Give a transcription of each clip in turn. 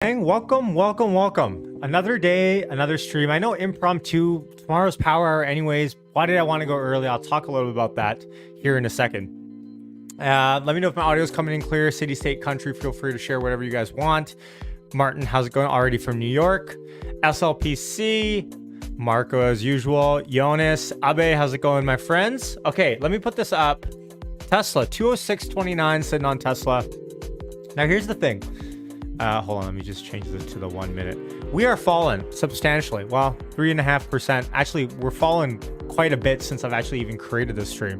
Welcome. Another day, another stream. I know impromptu, tomorrow's power hour anyways. Why did I want to go early? I'll talk a little about that here in a second. Let me know if my audio is coming in clear. City, state, country, feel free to share whatever you guys want. Martin, how's it going? Already from New York. SLPC, Marco as usual. Jonas, Abe, how's it going, my friends? Okay, let me put this up. Tesla, 206.29 sitting on Tesla. Now here's the thing. Hold on, let me just change this to the 1 minute. We are falling substantially. Well, 3.5%. Actually, we're falling quite a bit since I've actually even created this stream.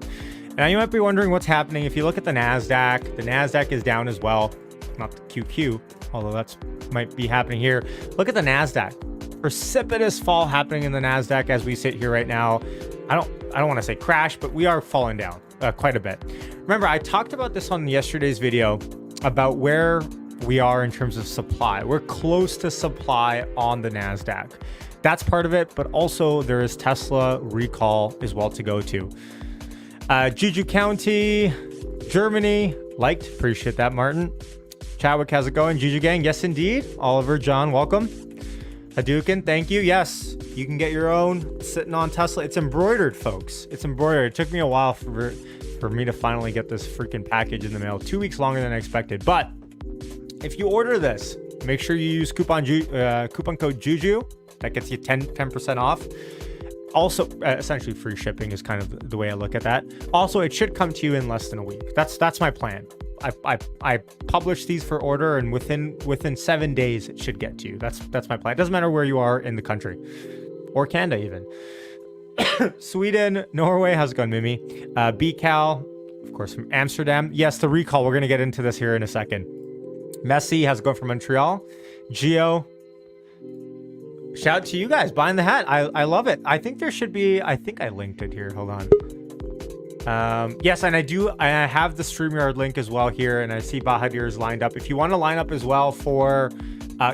Now, you might be wondering what's happening. If you look at the NASDAQ is down as well. Not the QQ, although that's might be happening here. Look at the NASDAQ. Precipitous fall happening in the NASDAQ as we sit here right now. I don't want to say crash, but we are falling down quite a bit. Remember, I talked about this on yesterday's video about where we are in terms of supply. We're close to supply on the NASDAQ. That's part of it, but also there is Tesla recall as well to go to. Juju County, Germany, liked, appreciate that, Martin. Chadwick, how's it going? Juju Gang, yes indeed. Oliver, John, welcome. Hadouken, thank you. Yes, you can get your own sitting on Tesla. It's embroidered, folks. It's embroidered. It took me a while for me to finally get this freaking package in the mail. 2 weeks longer than I expected, but if you order this, make sure you use coupon code Juju. That gets you 10% off. Also, essentially free shipping is kind of the way I look at that. Also, it should come to you in less than a week. That's my plan. I publish these for order, and within 7 days it should get to you. That's my plan. It doesn't matter where you are in the country, or Canada even. Sweden, Norway, how's it going, Mimi? BCal, of course, from Amsterdam. Yes, the recall. We're gonna get into this here in a second. Messi, how's it going from Montreal? Geo, shout out to you guys buying the hat. I love it. I think there should be, I think I linked it here. Hold on. Yes, and I have the StreamYard link as well here, and I see Bahadir is lined up. If you want to line up as well for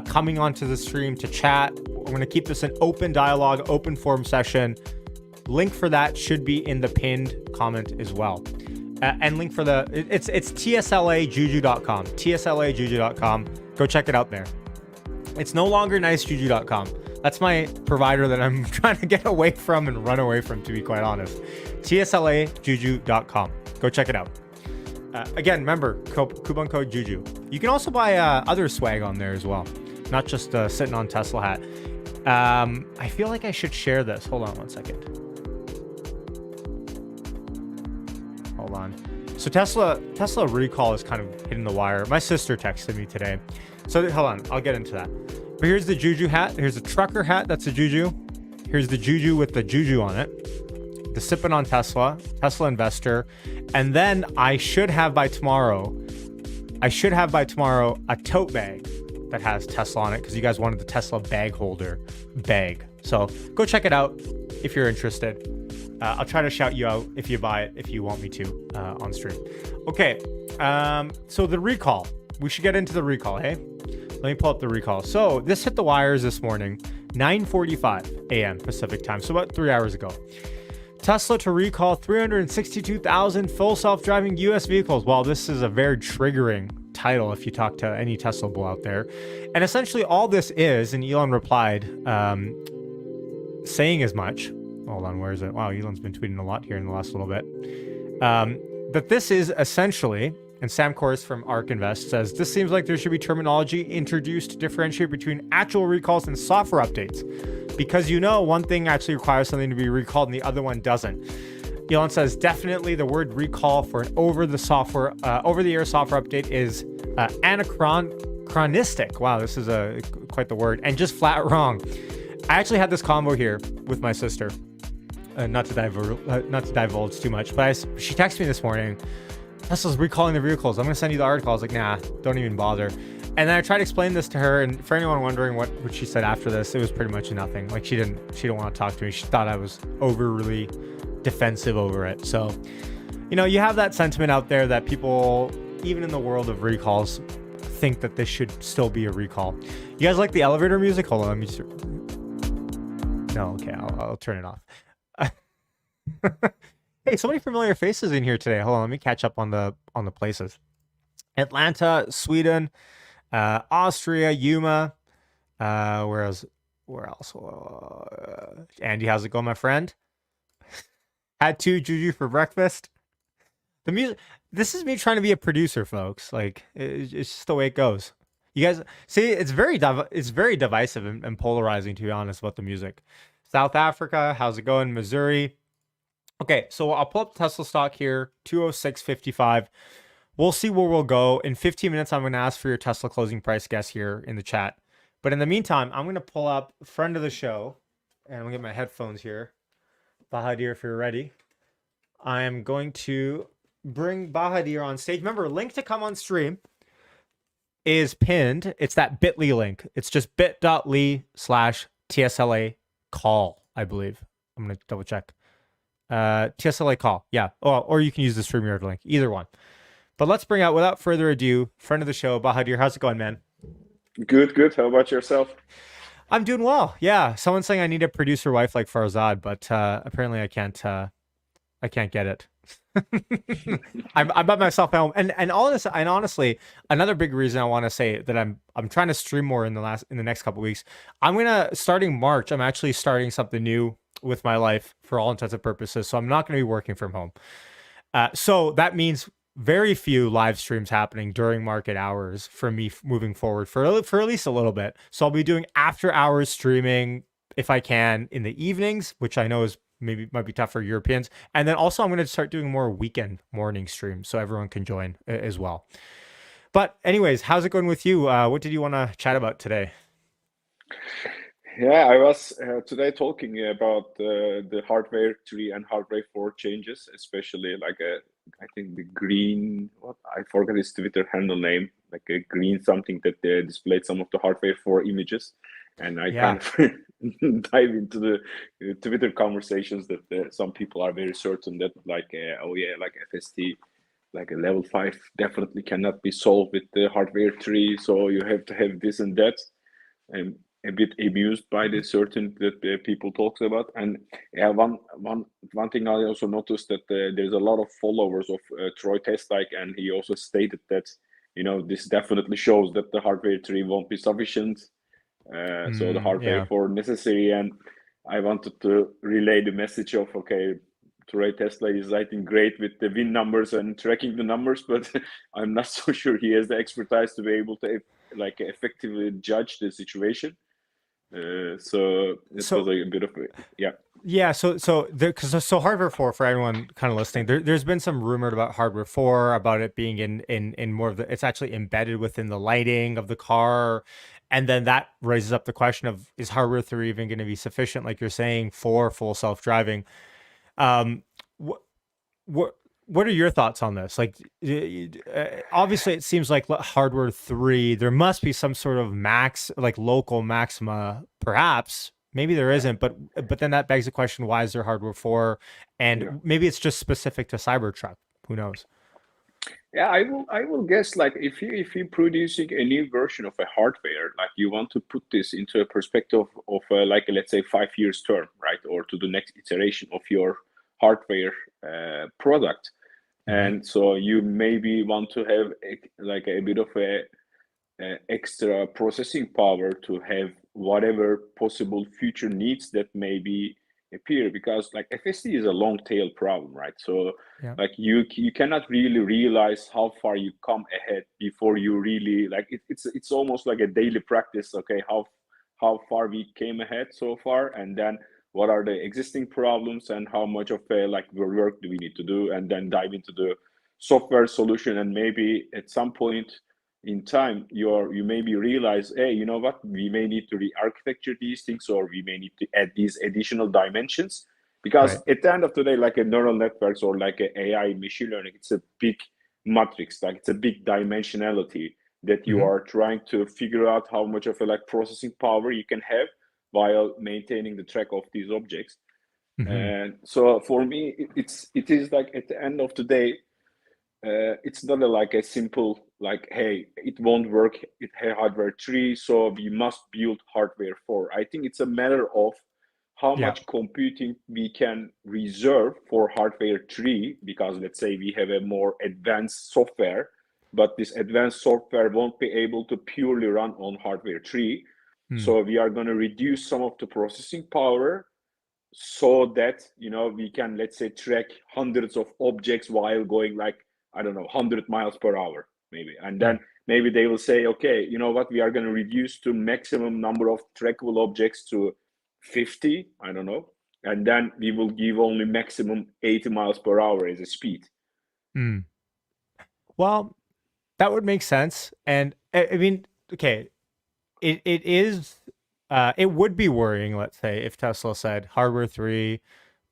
coming onto the stream to chat, we're going to keep this an open dialogue, open forum session. Link for that should be in the pinned comment as well. And link for it's TSLAjuju.com. TSLAjuju.com. Go check it out there. It's no longer nicejuju.com. That's my provider that I'm trying to get away from and run away from, to be quite honest. TSLAjuju.com. Go check it out. Again, remember, coupon code Juju. You can also buy other swag on there as well. Not just sitting on Tesla hat. I feel like I should share this. Hold on one second. Hold on. So Tesla recall is kind of hitting the wire. My sister texted me today. So hold on, I'll get into that. But here's the Juju hat. Here's a trucker hat. That's a Juju. Here's the Juju with the Juju on it. The sipping on Tesla investor. And then I should have by tomorrow a tote bag that has Tesla on it, because you guys wanted the Tesla bag holder bag. So go check it out if you're interested. I'll try to shout you out if you buy it, if you want me to, on stream. Okay, so the recall. We should get into the recall, hey? Let me pull up the recall. So this hit the wires this morning, 9:45 a.m. Pacific time, so about 3 hours ago. Tesla to recall 362,000 full self-driving US vehicles. Well, this is a very triggering title if you talk to any Tesla bull out there. And essentially all this is, and Elon replied, saying as much. Hold on, where is it? Wow, Elon's been tweeting a lot here in the last little bit. That this is essentially, and Sam Kors from ARK Invest says, this seems like there should be terminology introduced to differentiate between actual recalls and software updates. Because one thing actually requires something to be recalled and the other one doesn't. Elon says, definitely the word recall for an over-the-air software update is anachronistic. Wow, this is quite the word. And just flat wrong. I actually had this convo here with my sister. Not to divulge too much, but she texted me this morning. Tesla's recalling the vehicles. I'm gonna send you the article. I was like, nah, don't even bother. And then I tried to explain this to her, and for anyone wondering what she said after this, it was pretty much nothing. Like she didn't want to talk to me. She thought I was overly defensive over it. So, you have that sentiment out there that people, even in the world of recalls, think that this should still be a recall. You guys like the elevator music? Hold on, let me just... No, okay, I'll turn it off. Hey, so many familiar faces in here today. Hold on, let me catch up on the places. Atlanta, Sweden, Austria, Yuma. Where else? Where else? Andy, how's it going, my friend? Had two juju for breakfast. The music. This is me trying to be a producer, folks. Like it's just the way it goes. You guys see, it's very divisive and polarizing, to be honest, about the music. South Africa, how's it going? Missouri. Okay, so I'll pull up Tesla stock here, 206.55. We'll see where we'll go. In 15 minutes, I'm going to ask for your Tesla closing price guess here in the chat. But in the meantime, I'm going to pull up friend of the show, and I'm going to get my headphones here. Bahadir, if you're ready. I am going to bring Bahadir on stage. Remember, link to come on stream is pinned. It's that bit.ly link. It's just bit.ly/TSLA call, I believe. I'm going to double check. TSLA call. Yeah. Oh, or you can use the StreamYard link. Either one. But let's bring out, without further ado, friend of the show, Bahadir. How's it going, man? Good, good. How about yourself? I'm doing well. Yeah. Someone's saying I need a producer wife like Farzad, but apparently I can't. I can't get it. I'm by myself at home, and all this, and honestly, another big reason I want to say that I'm trying to stream more in the next couple weeks. I'm gonna starting March. I'm actually starting something new with my life for all intents and purposes. So I'm not going to be working from home. So that means very few live streams happening during market hours for me moving forward for at least a little bit. So I'll be doing after hours streaming if I can in the evenings, which I know is maybe might be tough for Europeans. And then also I'm going to start doing more weekend morning streams so everyone can join as well. But anyways, how's it going with you? What did you want to chat about today? Yeah, I was today talking about the hardware 3 and hardware 4 changes, especially like I think the green, what I forgot his Twitter handle name, like a green something that displayed some of the hardware 4 images. And I Yeah. kind of dive into the Twitter conversations that some people are very certain that like, oh yeah, like FST, like a level 5 definitely cannot be solved with the hardware 3. So you have to have this and that. I'm a bit amused by the certain that people talks about. And yeah, one thing I also noticed that there's a lot of followers of Troy Testike, and he also stated that this definitely shows that the hardware 3 won't be sufficient, so the hardware Yeah. 4 necessary. And I wanted to relay the message of okay, Troy Tesla is I think great with the win numbers and tracking the numbers, but I'm not so sure he has the expertise to be able to like effectively judge the situation. So it was So like a bit of yeah. yeah, so hardware 4 for everyone kind of listening, there's been some rumored about hardware 4, about it being in more of the, it's actually embedded within the lighting of the car, and then that raises up the question of, is hardware 3 even going to be sufficient, like you're saying, for full self-driving? What what what are your thoughts on this? Like, obviously, it seems like hardware 3, there must be some sort of max, like local maxima, perhaps. Maybe there Yeah, isn't, but then that begs the question: why is there hardware 4? yeah. And maybe it's just specific to Cybertruck. Who knows? Yeah, I will guess like if you producing a new version of a hardware, like you want to put this into a perspective of like let's say 5 years term, right, or to the next iteration of your hardware product, Mm-hmm. and so you maybe want to have like a bit of a extra processing power to have whatever possible future needs that maybe appear, because like FSD is a long tail problem, right? So Yeah. like you cannot really realize how far you come ahead before you really like it's almost like a daily practice. Okay, how far we came ahead so far, and then what are the existing problems and how much of like work do we need to do, and then dive into the software solution. And maybe at some point in time you maybe realize, hey, you know what, we may need to re-architecture these things, or we may need to add these additional dimensions, because Right. at the end of the day, like a neural networks or like a AI machine learning, it's a big matrix, like it's a big dimensionality that you Mm-hmm. are trying to figure out how much of a like processing power you can have while maintaining the track of these objects. Mm-hmm. And so for me it is like at the end of the day, it's not like a simple like, hey, it won't work, it has hardware 3, so we must build hardware 4. I think it's a matter of how Yeah. much computing we can reserve for hardware 3, because let's say we have a more advanced software but this advanced software won't be able to purely run on hardware 3. So we are going to reduce some of the processing power so that, you know, we can, let's say, track hundreds of objects while going like, I don't know, 100 miles per hour maybe. And then maybe they will say, okay, you know what, we are going to reduce to maximum number of trackable objects to 50, I don't know, and then we will give only maximum 80 miles per hour as a speed. Well, that would make sense. And I mean, okay, it is it would be worrying, let's say, if Tesla said hardware 3,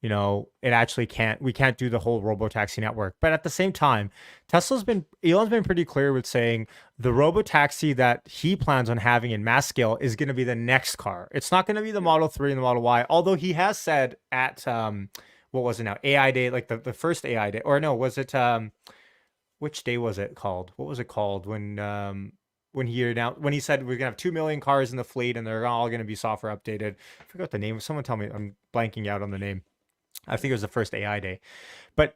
you know, we can't do the whole robotaxi network. But at the same time, Elon's been pretty clear with saying the robotaxi that he plans on having in mass scale is going to be the next car. It's not going to be the Model 3 and the Model Y, although he has said at what was it now? AI Day, like the first AI Day, or no, was it which day was it called? What was it called when he said we're gonna have 2 million cars in the fleet and they're all gonna be software updated. I forgot the name. Someone tell me. I'm blanking out on the name. I think it was the first AI day. But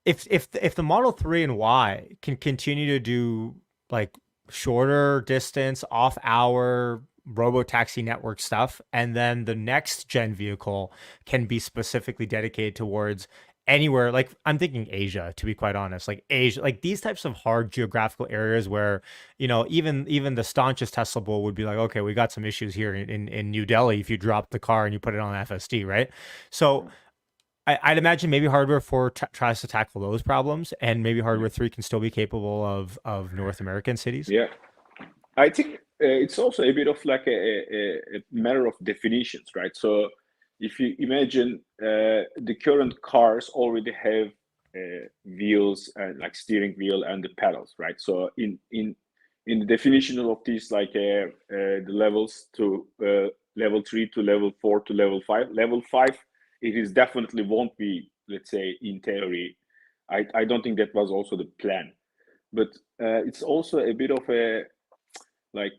if the Model 3 and Y can continue to do like shorter distance, off hour robo taxi network stuff, and then the next gen vehicle can be specifically dedicated towards anywhere, like I'm thinking Asia, to be quite honest, like Asia, like these types of hard geographical areas where, you know, even the staunchest Tesla bull would be like, okay, we got some issues here in New Delhi if you drop the car and you put it on FSD, right? So I'd imagine maybe hardware 4 tries to tackle those problems, and maybe hardware 3 can still be capable of North American cities. Yeah, I think it's also a bit of like a matter of definitions, right? So if you imagine the current cars already have wheels and like steering wheel and the pedals, right? So in the definition of these, like the levels to level 3 to level 4 to level 5, level 5, it is definitely won't be, let's say, in theory. I don't think that was also the plan, but it's also a bit of a like,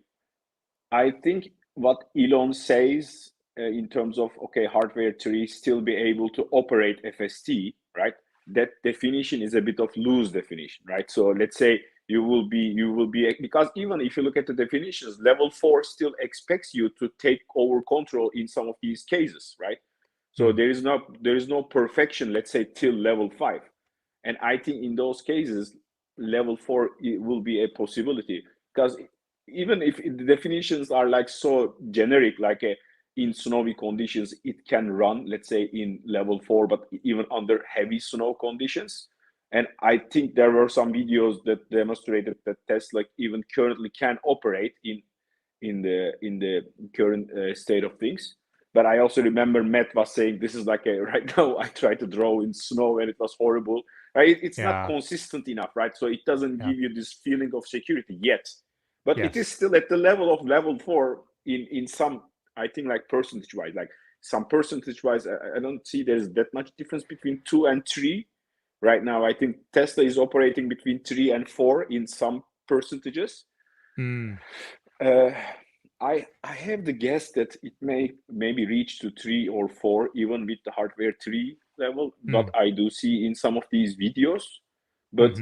I think what Elon says in terms of, okay, hardware 3 still be able to operate FST, right? That definition is a bit of loose definition, right? So let's say you will be because even if you look at the definitions, level 4 still expects you to take over control in some of these cases, right? So there is no perfection, let's say, till level 5. And I think in those cases, level 4 it will be a possibility, because even if the definitions are like so generic, like in snowy conditions, it can run, let's say, in level 4, but even under heavy snow conditions. And I think there were some videos that demonstrated that Tesla even currently can operate in the current state of things. But I also remember Matt was saying this is like a right now I tried to draw in snow and it was horrible. Right? It's not consistent enough, right? So it doesn't give you this feeling of security yet. But it is still at the level of level 4 in some, I think, like percentage wise, like some percentage wise, I don't see there's that much difference between 2 and 3 right now. I think Tesla is operating between 3 and 4 in some percentages. I have the guess that it may maybe reach to 3 or 4 even with the hardware 3 level, but I do see in some of these videos. But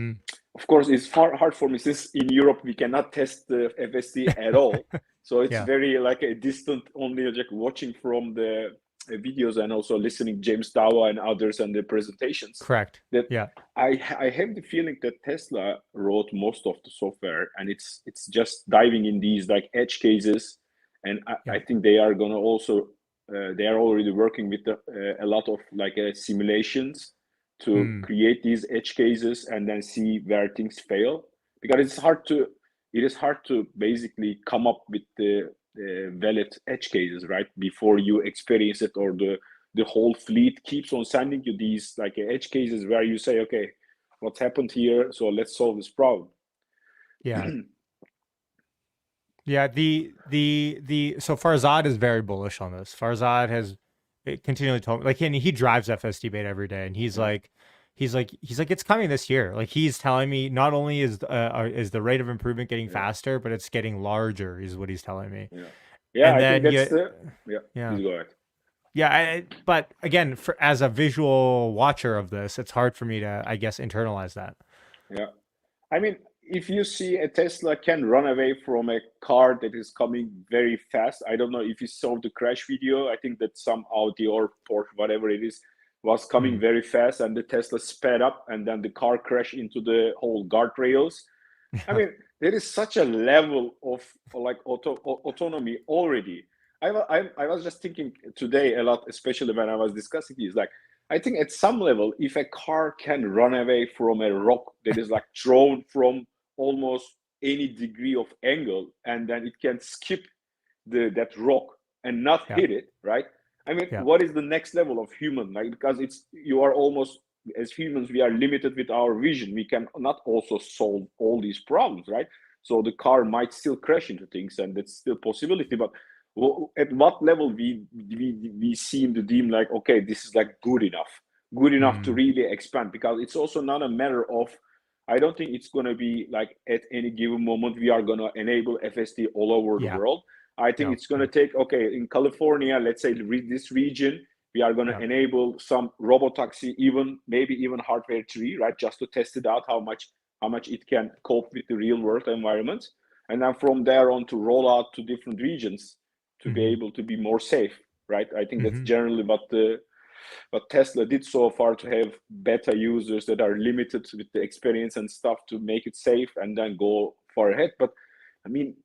of course, it's hard for me since in Europe we cannot test the FSD at all. So it's very like a distant, only like watching from the videos and also listening James Dawa and others and the presentations. Correct. That I have the feeling that Tesla wrote most of the software, and it's just diving in these like edge cases, and I think they are gonna also they are already working with a lot of like simulations to create these edge cases and then see where things fail, because it is hard to basically come up with the valid edge cases, right, before you experience it, or the whole fleet keeps on sending you these like edge cases where you say, okay, what's happened here, so let's solve this problem. So Farzad is very bullish on this. Farzad has continually told me, like, and he drives FSD beta every day, and he's like, it's coming this year. Like, he's telling me not only is the rate of improvement getting faster, but it's getting larger, is what he's telling me. And I think that's please go ahead. But again, as a visual watcher of this, it's hard for me to, I guess, internalize that. I mean, if you see a Tesla can run away from a car that is coming very fast, I don't know if you saw the crash video. I think that some Audi or Porsche, whatever it is, was coming very fast, and the Tesla sped up, and then the car crashed into the whole guardrails. I mean, there is such a level of like autonomy already. I was just thinking today a lot, especially when I was discussing this. Like, I think at some level, if a car can run away from a rock that is like thrown from almost any degree of angle, and then it can skip that rock and not Yeah. hit it, right? I mean, Yeah. what is the next level of human? Like, because you are almost, as humans, we are limited with our vision. We can not also solve all these problems, right? So the car might still crash into things, and that's still a possibility. But at what level we seem to deem like, okay, this is like good enough to really expand? Because it's also not a matter of, I don't think it's going to be like at any given moment we are going to enable FSD all over the world. I think it's going to take, okay, in California, let's say this region, we are going to enable some robotaxi, maybe even hardware 3, right? Just to test it out, how much it can cope with the real world environment. And then from there on to roll out to different regions to be able to be more safe, right? I think that's generally what Tesla did so far, to have beta users that are limited with the experience and stuff to make it safe and then go far ahead. But I mean,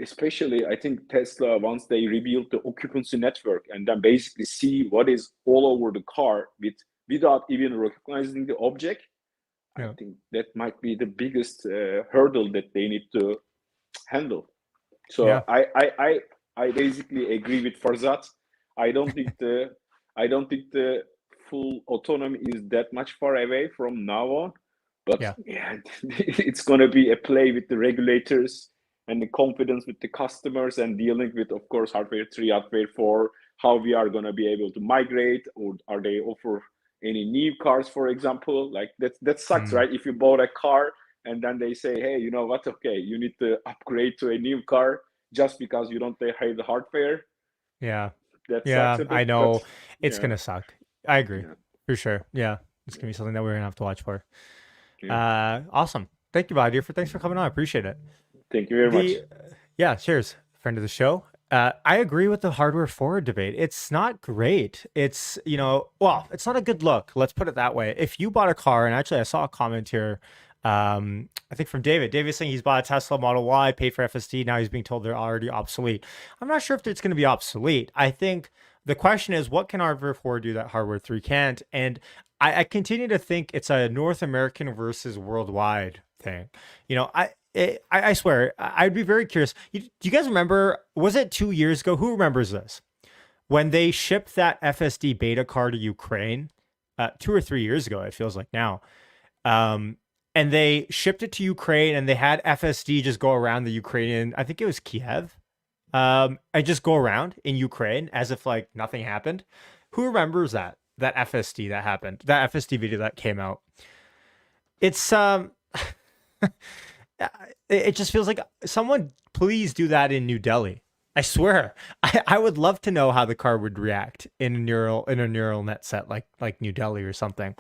especially I think Tesla, once they revealed the occupancy network and then basically see what is all over the car without even recognizing the object, I think that might be the biggest hurdle that they need to handle. So I basically agree with Farzad. I don't think the full autonomy is that much far away from now on, but it's going to be a play with the regulators and the confidence with the customers, and dealing with, of course, hardware 3, hardware 4, how we are going to be able to migrate, or are they offer any new cars, for example? Like that sucks, right? If you bought a car and then they say, hey, you know what? Okay, you need to upgrade to a new car just because you don't have the hardware. Yeah. That sucks a bit, I know it's yeah. gonna suck. I agree for sure. Yeah, it's gonna be something that we're gonna have to watch for. Awesome. Thank you, Badir, thanks for coming on. I appreciate it. Thank you very much. Yeah, cheers, friend of the show. I agree with the hardware forward debate. It's not great. It's, well, it's not a good look. Let's put it that way. If you bought a car, and actually I saw a comment here, I think from David. David's saying he's bought a Tesla Model Y, paid for FSD. Now he's being told they're already obsolete. I'm not sure if it's going to be obsolete. I think the question is, what can hardware 4 do that hardware 3 can't? And I continue to think it's a North American versus worldwide thing. I swear, I'd be very curious. Do you guys remember, was it 2 years ago? Who remembers this? When they shipped that FSD beta car to Ukraine, 2 or 3 years ago, it feels like now. And they shipped it to Ukraine, and they had FSD just go around the Ukrainian, I think it was Kiev. I just go around in Ukraine as if like nothing happened. Who remembers that FSD that happened? That FSD video that came out. It's it just feels like, someone please do that in New Delhi. I swear, I would love to know how the car would react in a neural net set like New Delhi or something.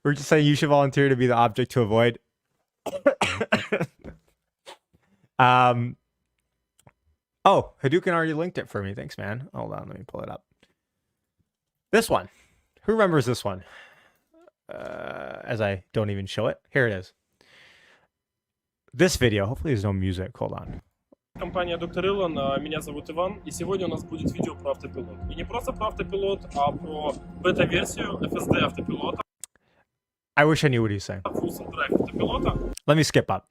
We're just saying you should volunteer to be the object to avoid. Oh, Hadouken already linked it for me. Thanks, man. Hold on, let me pull it up. This one. Who remembers this one? As I don't even show it. Here it is. This video. Hopefully there's no music. Hold on. Компания Доктор Илон, меня зовут Иван, и сегодня у нас будет видео про автопилот. И не просто про автопилот, а про бета-версию FSD автопилота. I wish I knew what he's saying. Full self-drive автопилота. Let me skip up.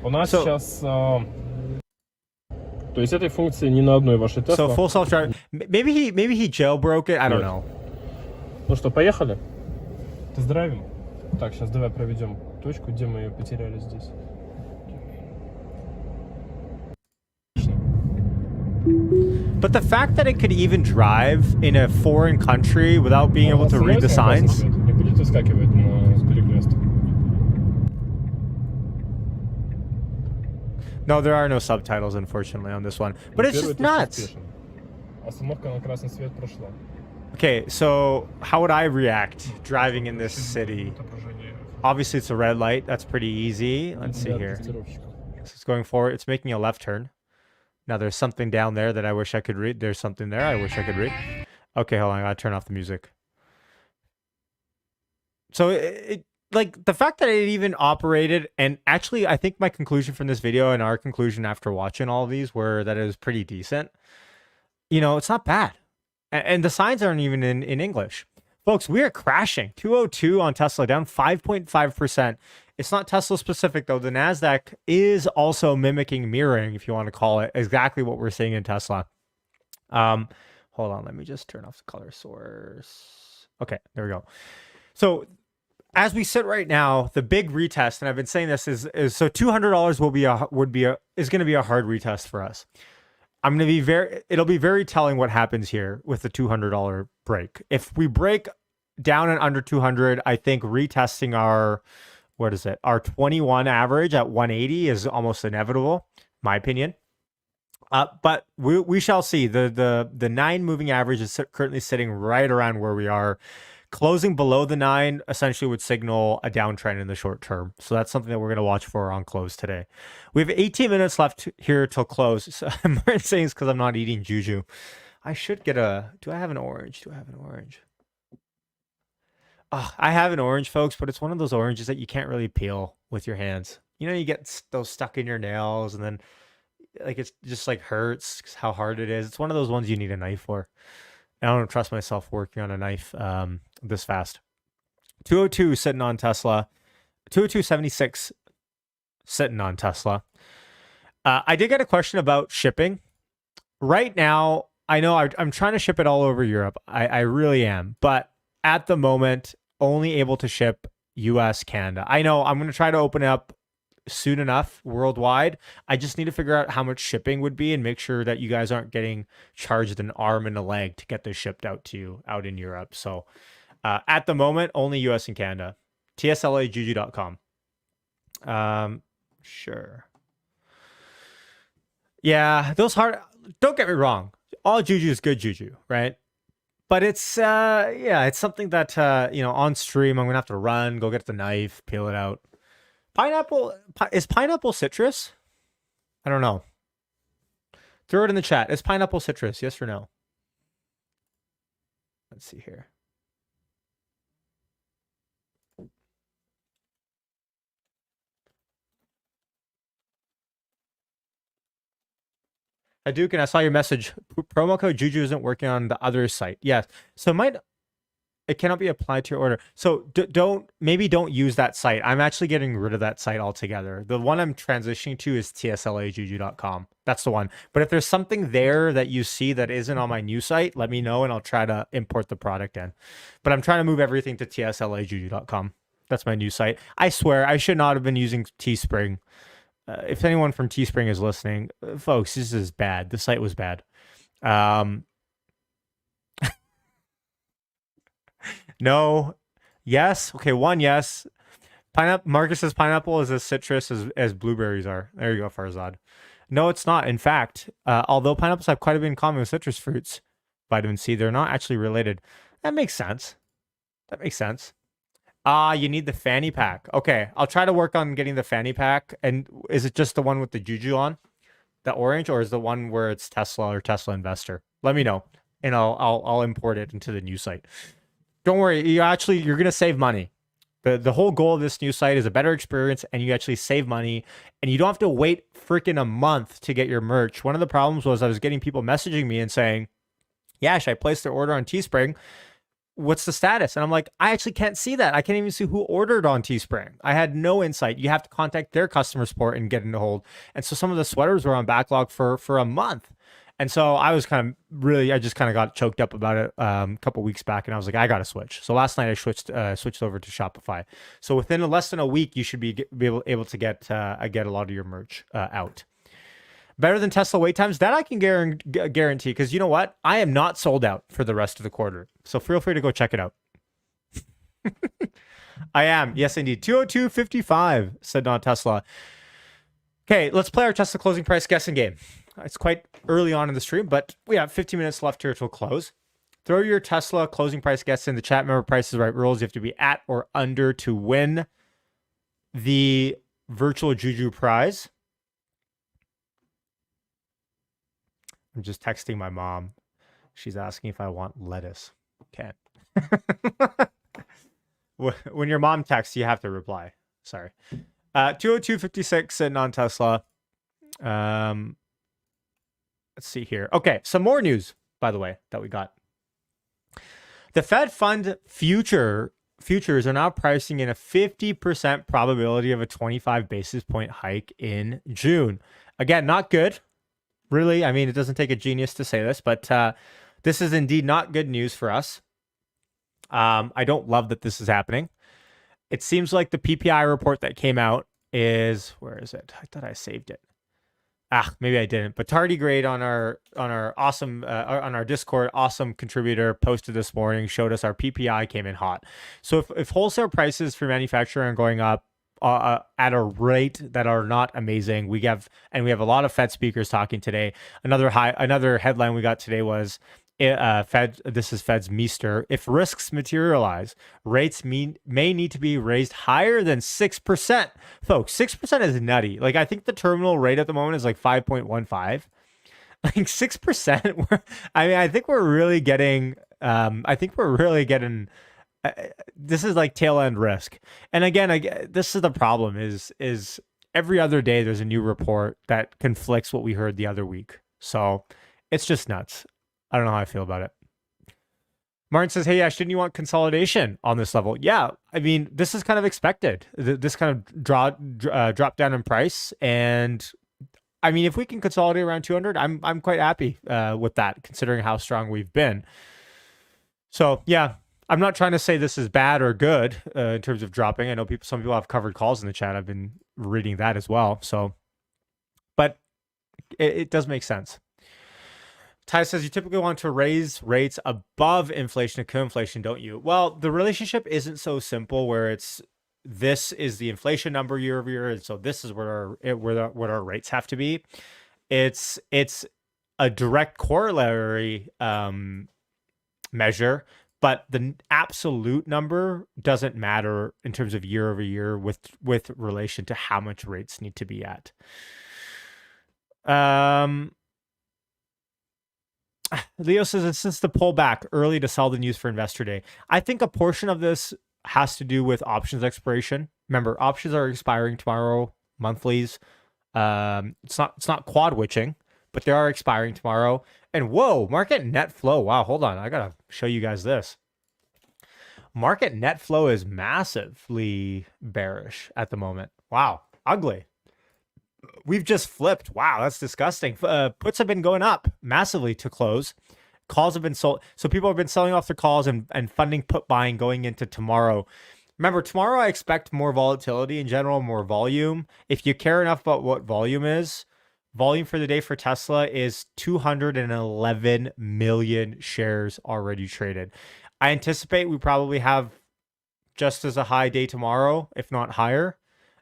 У нас сейчас... То есть этой функции не на одной вашей Tesla. So full self-drive. Maybe he jailbroke it. I don't know. Ну что, поехали? Тест-драйвим. Так, сейчас давай проведем точку, где мы ее потеряли здесь. But the fact that it could even drive in a foreign country without being able to read the signs. Не будет выскакивать на перекресток. No, there are no subtitles, unfortunately, on this one. But it's just nuts. Остановка на красный свет прошла. Okay, so how would I react driving in this city? Obviously, it's a red light. That's pretty easy. Let's see here. So it's going forward. It's making a left turn. Now, there's something down there that I wish I could read. There's something there I wish I could read. Okay, hold on. I gotta turn off the music. So, like, the fact that it even operated, and actually, I think my conclusion from this video and our conclusion after watching all of these were that it was pretty decent. You know, it's not bad. And the signs aren't even in English. Folks, we are crashing. 202 on Tesla, down 5.5%. It's not Tesla specific, though. The NASDAQ is also mimicking, mirroring, if you want to call it, exactly what we're seeing in Tesla. Hold on. Let me just turn off the color source. Okay, there we go. So as we sit right now, the big retest, and I've been saying this, is so $200 is going to be a hard retest for us. It'll be very telling what happens here with the $200 break. If we break down and under 200, I think retesting our 21 average at 180 is almost inevitable, my opinion. But we shall see. The 9 moving average is currently sitting right around where we are. Closing below the 9 essentially would signal a downtrend in the short term. So that's something that we're going to watch for on close today. We have 18 minutes left here till close. So I'm saying it's because I'm not eating Juju. I should get do I have an orange? I have an orange, folks, but it's one of those oranges that you can't really peel with your hands. You know, you get those stuck in your nails and then like it's just like hurts how hard it is. It's one of those ones you need a knife for. I don't trust myself working on a knife this fast. 202 sitting on Tesla. 202.76 sitting on Tesla. I did get a question about shipping. Right now, I know I'm trying to ship it all over Europe. I really am. But at the moment, only able to ship US, Canada. I know I'm going to try to open up soon enough worldwide. I just need to figure out how much shipping would be and make sure that you guys aren't getting charged an arm and a leg to get this shipped out to you out in Europe. So at the moment, only US and Canada. TSLA Juju.com. Sure. Yeah, don't get me wrong. All Juju is good Juju, right? But it's it's something that on stream I'm gonna have to run, go get the knife, peel it out. Is pineapple citrus? I don't know. Throw it in the chat. Is pineapple citrus? Yes or no? Let's see here. Duke, and I saw your message. Promo code Juju isn't working on the other site. Yes. So it cannot be applied to your order. So don't use that site. I'm actually getting rid of that site altogether. The one I'm transitioning to is TSLAjuju.com. That's the one. But if there's something there that you see that isn't on my new site, let me know and I'll try to import the product in. But I'm trying to move everything to TSLAjuju.com. That's my new site. I swear I should not have been using Teespring. If anyone from Teespring is listening, folks, this is bad. The site was bad. No. Yes. Okay, one yes. Marcus says pineapple is as citrus as blueberries are. There you go, Farzad. No, it's not. In fact, although pineapples have quite a bit in common with citrus fruits, vitamin C, they're not actually related. That makes sense. You need the fanny pack. Okay, I'll try to work on getting the fanny pack. And is it just the one with the Juju on? The orange, or is the one where it's Tesla or Tesla Investor? Let me know, and I'll import it into the new site. Don't worry, you're gonna save money. The whole goal of this new site is a better experience, and you actually save money, and you don't have to wait freaking a month to get your merch. One of the problems was I was getting people messaging me and saying, "Yash, I placed their order on Teespring. What's the status?" And I'm like, I actually can't see that. I can't even see who ordered on Teespring. I had no insight. You have to contact their customer support and get into hold. And so some of the sweaters were on backlog for a month. And so I was I just kind of got choked up about it a couple weeks back, and I was like, I got to switch. So last night I switched over to Shopify. So within less than a week, you should be able to get a lot of your merch out. Better than Tesla wait times? That I can guarantee, because you know what? I am not sold out for the rest of the quarter. So feel free to go check it out. I am. Yes, indeed. 202.55 said not Tesla. Okay, let's play our Tesla closing price guessing game. It's quite early on in the stream, but we have 15 minutes left here till close. Throw your Tesla closing price guess in the chat. Remember, Price is Right rules. You have to be at or under to win. the virtual Juju prize. I'm just texting my mom. She's asking if I want lettuce. Okay. When your mom texts, you have to reply. Sorry. 202.56 sitting on Tesla. Let's see here. Okay, some more news, by the way, that we got. The Fed Fund futures are now pricing in a 50% probability of a 25 basis point hike in June. Again, not good. Really, I mean, it doesn't take a genius to say this, but this is indeed not good news for us. I don't love that this is happening. It seems like the PPI report that came out is, where is it? I thought I saved it. Maybe I didn't. But Tardigrade on our awesome on our Discord, awesome contributor posted this morning, showed us our PPI came in hot. So if wholesale prices for manufacturing are going up at a rate that are not amazing, we have a lot of Fed speakers talking today. Another headline we got today was this is Fed's Meester. If risks materialize, rates may need to be raised higher than 6%. Folks, 6% is nutty. Like, I think the terminal rate at the moment is like 5.15. Like 6%. I think we're really getting. This is like tail end risk. And again, this is the problem. Is every other day there's a new report that conflicts what we heard the other week. So it's just nuts. I don't know how I feel about it. Martin says, hey, shouldn't you want consolidation on this level? Yeah, I mean, this is kind of expected. This kind of drop down in price. And I mean, if we can consolidate around 200, I'm quite happy with that, considering how strong we've been. So yeah, I'm not trying to say this is bad or good in terms of dropping. I know some people have covered calls in the chat. I've been reading that as well. So, but it does make sense. Ty says, you typically want to raise rates above inflation to kill inflation, don't you? Well, the relationship isn't so simple where this is the inflation number year over year, and so this is what our rates have to be. It's a direct corollary measure, but the absolute number doesn't matter in terms of year over year with relation to how much rates need to be at. Leo says, since the pullback early to sell the news for Investor Day. I think a portion of this has to do with options expiration. Remember, options are expiring tomorrow, monthlies. It's not quad witching, but they are expiring tomorrow. And whoa, market net flow. Wow, hold on. I gotta show you guys this. Market net flow is massively bearish at the moment. Wow, ugly. We've just flipped. Wow, that's disgusting. Puts have been going up massively to close. Calls have been sold. So people have been selling off their calls and funding put buying going into tomorrow. Remember, tomorrow I expect more volatility in general, more volume. If you care enough about what volume is, volume for the day for Tesla is 211 million shares already traded. I anticipate we probably have just as a high day tomorrow, if not higher,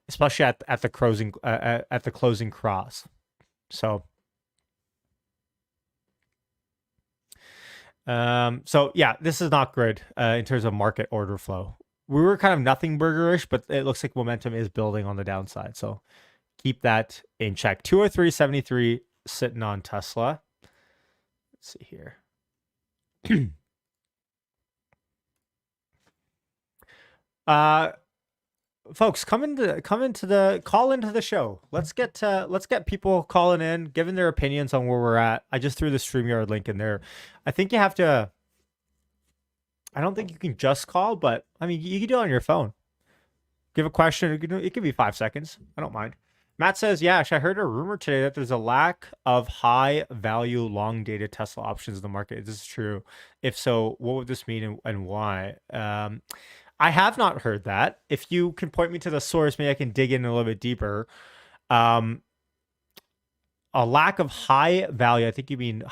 especially at the closing cross. So yeah, this is not good in terms of market order flow. We were kind of nothing burgerish, but it looks like momentum is building on the downside. So keep that in check. 203.73 sitting on Tesla. Let's see here. Folks, call into the show. Let's get people calling in, giving their opinions on where we're at. I just threw the StreamYard link in there. I think you have to. I don't think you can just call, but I mean, you can do it on your phone. Give a question. It could be 5 seconds. I don't mind. Matt says, Yash, I heard a rumor today that there's a lack of high value, long dated Tesla options in the market. Is this true? If so, what would this mean and why? I have not heard that. If you can point me to the source, maybe I can dig in a little bit deeper. A lack of high value, I think you mean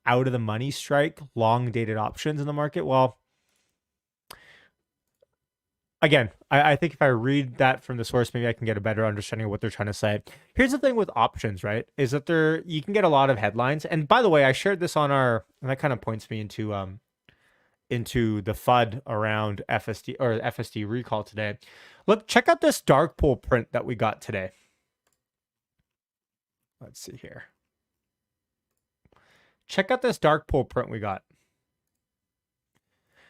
out of the money strike, long dated options in the market. Well, again, I think if I read that from the source, maybe I can get a better understanding of what they're trying to say. Here's the thing with options, right? Is that you can get a lot of headlines. And by the way, I shared this on and that kind of points me into into the FUD around FSD or FSD recall today. Look, check out this dark pool print that we got today. Let's see here. Check out this dark pool print we got.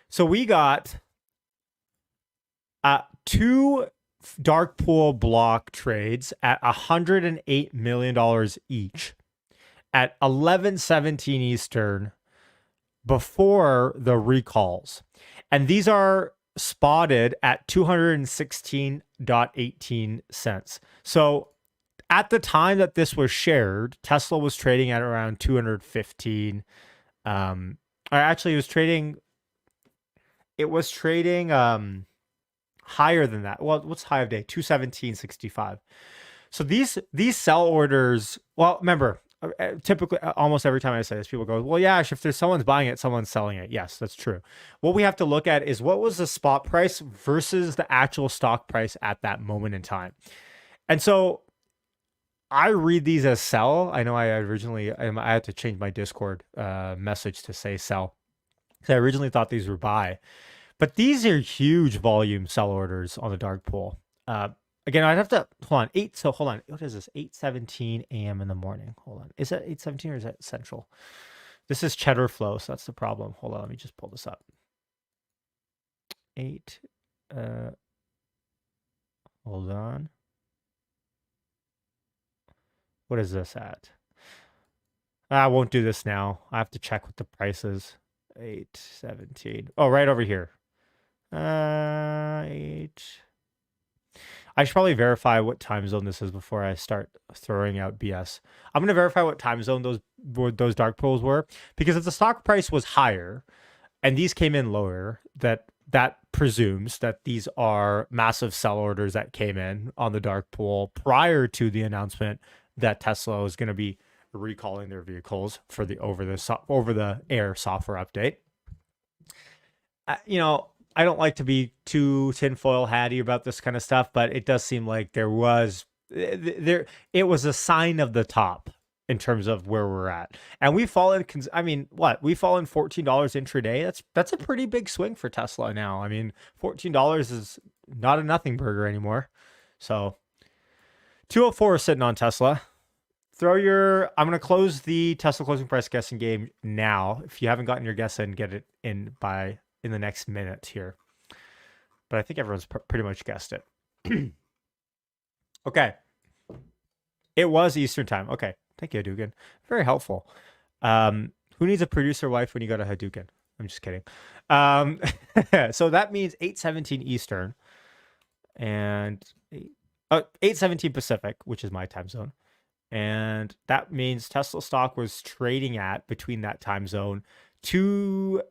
So we got 2 dark pool block trades at $108 million each at 11:17 Eastern before the recalls. And these are spotted at 216.18 cents. So at the time that this was shared, Tesla was trading at around 215. Or actually, it was trading higher than that. Well, what's high of day? 217.65. So these sell orders, well, remember, typically almost every time I say this, people go, well, yeah, if there's someone's buying it, someone's selling it. Yes, that's true. What we have to look at is what was the spot price versus the actual stock price at that moment in time. And so I read these as sell. I know I had to change my Discord message to say sell, because I originally thought these were buy. But these are huge volume sell orders on the dark pool. Again, I'd have to hold on. What is this? 8:17 a.m. in the morning. Hold on. Is that 8:17 or is that central? This is cheddar flow, so that's the problem. Hold on, let me just pull this up. Hold on. What is this at? I won't do this now. I have to check what the price is. 8:17. Oh, right over here. 8. I should probably verify what time zone this is before I start throwing out BS. I'm going to verify what time zone those dark pools were, because if the stock price was higher and these came in lower, that presumes that these are massive sell orders that came in on the dark pool prior to the announcement that Tesla is going to be recalling their vehicles for the over the air software update. I don't like to be too tinfoil hatty about this kind of stuff, but it does seem like it was a sign of the top in terms of where we're at. And we've fallen, we've fallen $14 intraday. That's a pretty big swing for Tesla now. I mean, $14 is not a nothing burger anymore. So 204 is sitting on Tesla. I'm going to close the Tesla closing price guessing game now. If you haven't gotten your guess in, get it in in the next minute here. But I think everyone's pretty much guessed it. Okay. It was Eastern time. Okay. Thank you, Hadouken. Very helpful. Who needs a producer wife when you got a Hadouken? I'm just kidding. So that means 8:17 Eastern and 8:17 Pacific, which is my time zone. And that means Tesla stock was trading at, between that time zone, so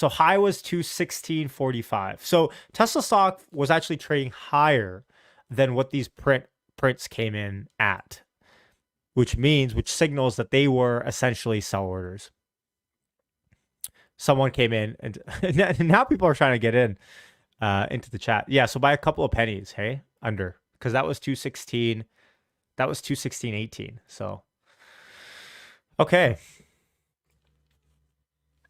high was 216.45. So Tesla stock was actually trading higher than what these prints came in at, which signals that they were essentially sell orders. Someone came in, and now people are trying to get in into the chat. Yeah, so by a couple of pennies, hey, under, because that was 216. That was 216.18. So, okay.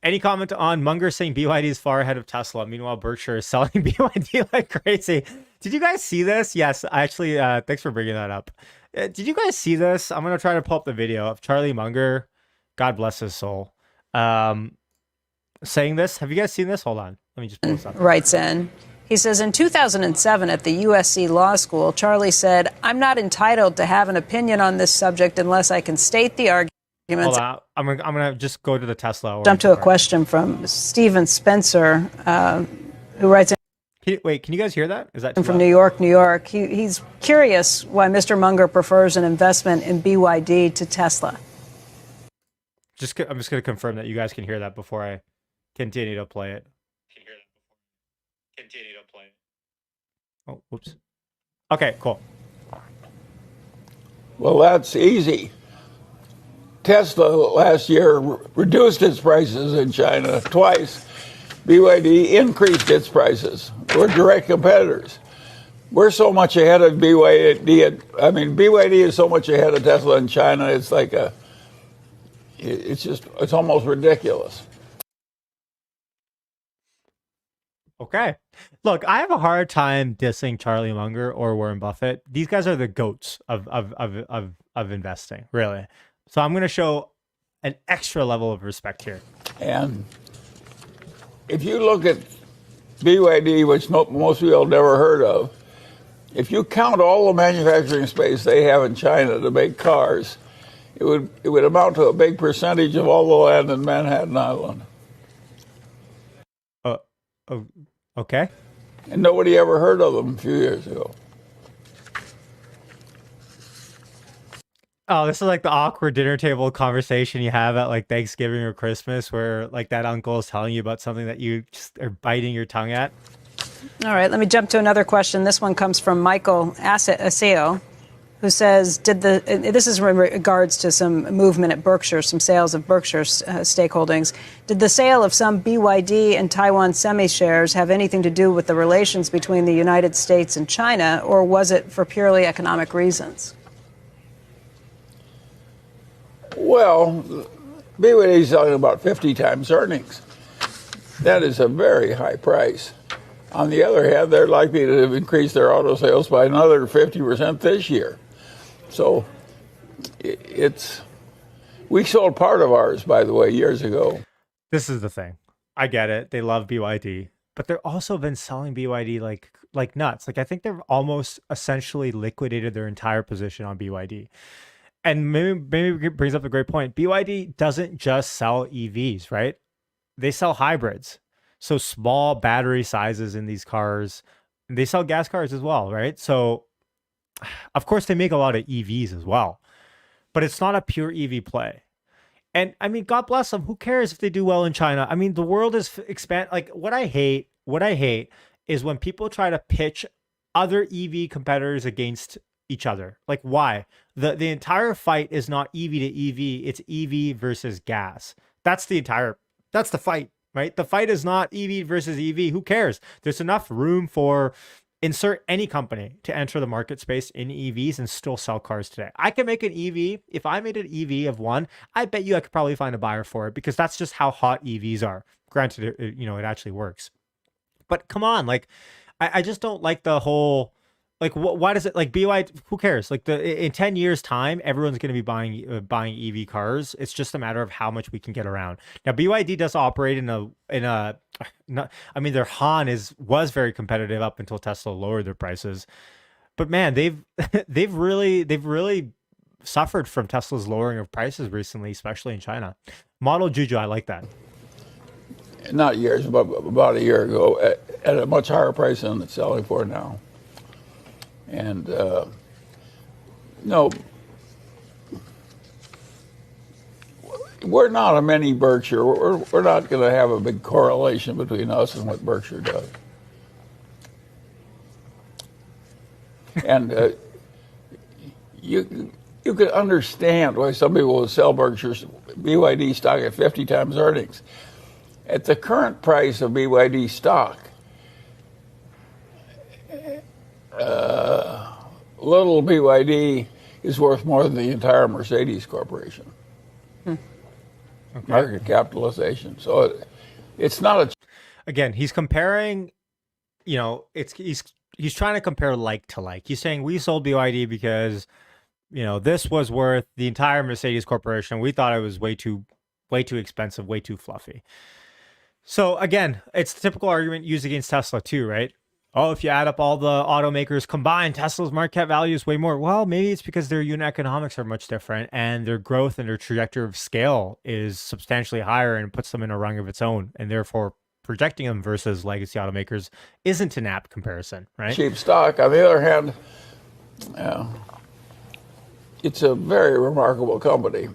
Any comment on Munger saying BYD is far ahead of Tesla? Meanwhile, Berkshire is selling BYD like crazy. Did you guys see this? Yes, actually, thanks for bringing that up. Did you guys see this? I'm going to try to pull up the video of Charlie Munger, God bless his soul, saying this. Have you guys seen this? Hold on. Let me just pull this up. Writes in. He says, in 2007 at the USC Law School, Charlie said, I'm not entitled to have an opinion on this subject unless I can state the arguments. Hold on. I'm gonna just go to the Tesla. Jump to a question from Stephen Spencer, who writes in. Wait, can you guys hear that? Is that from New York, New York? He's curious why Mr. Munger prefers an investment in BYD to Tesla. I'm just going to confirm that you guys can hear that before I continue to play it. Oh, whoops. Okay, cool. Well, that's easy. Tesla last year reduced its prices in China twice. BYD increased its prices. We're direct competitors. We're so much ahead of BYD. I mean, BYD is so much ahead of Tesla in China. It's like it's almost ridiculous. Okay. Look, I have a hard time dissing Charlie Munger or Warren Buffett. These guys are the goats of investing, really. So I'm going to show an extra level of respect here. And if you look at BYD, which most people have never heard of, if you count all the manufacturing space they have in China to make cars, it would amount to a big percentage of all the land in Manhattan Island. Okay. And nobody ever heard of them a few years ago. Oh, this is like the awkward dinner table conversation you have at like Thanksgiving or Christmas where like that uncle is telling you about something that you just are biting your tongue at. All right, let me jump to another question. This one comes from Michael Aseo, who says, this is in regards to some movement at Berkshire, some sales of Berkshire's stake holdings. Did the sale of some BYD and Taiwan Semi shares have anything to do with the relations between the United States and China, or was it for purely economic reasons? Well, BYD is selling about 50 times earnings. That is a very high price. On the other hand, they're likely to increase their auto sales by another 50% this year. So we sold part of ours, by the way, years ago. This is the thing. I get it. They love BYD, but they've also been selling BYD like nuts. Like I think they've almost essentially liquidated their entire position on BYD. And maybe it brings up a great point. BYD doesn't just sell EVs, right? They sell hybrids. So small battery sizes in these cars. They sell gas cars as well, right? So of course they make a lot of EVs as well, but it's not a pure EV play. And I mean, God bless them. Who cares if they do well in China? I mean, the world is like what I hate is when people try to pitch other EV competitors against each other. Like why? The entire fight is not EV to EV, it's EV versus gas. That's the fight, right? The fight is not EV versus EV. Who cares? There's enough room for insert any company to enter the market space in EVs and still sell cars today. I can make an EV. If I made an EV of one, I bet you I could probably find a buyer for it because that's just how hot EVs are. Granted, it actually works. But come on, like, I just don't like the whole, like, why does it, like, BYD, who cares? Like, in 10 years time, everyone's going to be buying EV cars. It's just a matter of how much we can get around. Now, BYD does operate their Han was very competitive up until Tesla lowered their prices. But man, they've really suffered from Tesla's lowering of prices recently, especially in China. Model Juju, I like that. Not years, but about a year ago, at a much higher price than it's selling for now. And no, we're not a mini Berkshire. We're not going to have a big correlation between us and what Berkshire does. And you could understand why some people would sell Berkshire's BYD stock at 50 times earnings. At the current price of BYD stock, little BYD is worth more than the entire Mercedes Corporation. Okay. Market capitalization. So it's not a. Again, he's comparing. He's trying to compare like to like. He's saying we sold BYD because, this was worth the entire Mercedes Corporation. We thought it was way too expensive, way too fluffy. So again, it's the typical argument used against Tesla too, right? Oh, if you add up all the automakers combined, Tesla's market cap value is way more. Well, maybe it's because their unit economics are much different and their growth and their trajectory of scale is substantially higher and puts them in a rung of its own. And therefore, projecting them versus legacy automakers isn't an apt comparison, right? Cheap stock. On the other hand, it's a very remarkable company.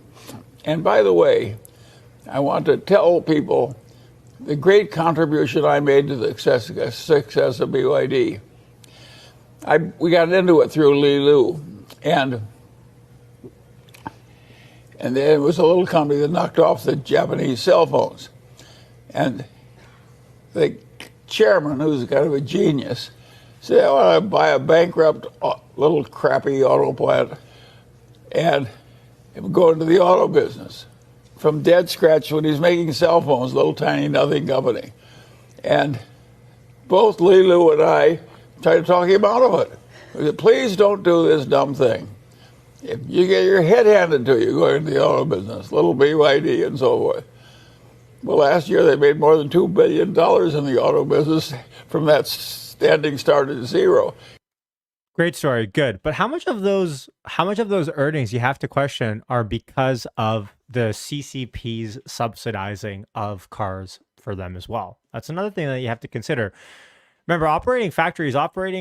And by the way, I want to tell people the great contribution I made to the success of BYD. We got into it through Li Lu, and then it was a little company that knocked off the Japanese cell phones. And the chairman, who's kind of a genius, said, I want to buy a bankrupt little crappy auto plant and go into the auto business. From dead scratch when he's making cell phones, little tiny nothing company. And both Lilu and I tried to talk him out of it. We said, please don't do this dumb thing. If you get your head handed to you going into the auto business, little BYD and so forth. Well, last year they made more than $2 billion in the auto business from that standing start at zero. Great story. Good. But how much of those earnings you have to question are because of the CCP's subsidizing of cars for them as well? That's another thing that you have to consider. Remember, operating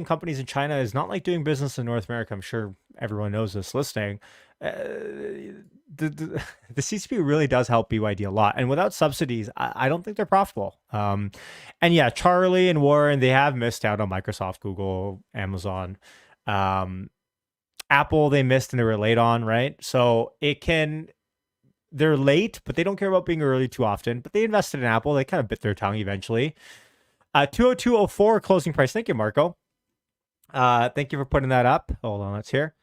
companies in China is not like doing business in North America. I'm sure everyone knows this listening. The CCP really does help BYD a lot. And without subsidies, I don't think they're profitable. And yeah, Charlie and Warren, they have missed out on Microsoft, Google, Amazon. Apple, they missed and they were late on, right? So they're late, but they don't care about being early too often. But they invested in Apple. They kind of bit their tongue eventually. 202.04 closing price. Thank you, Marco. Thank you for putting that up. Hold on, let's hear.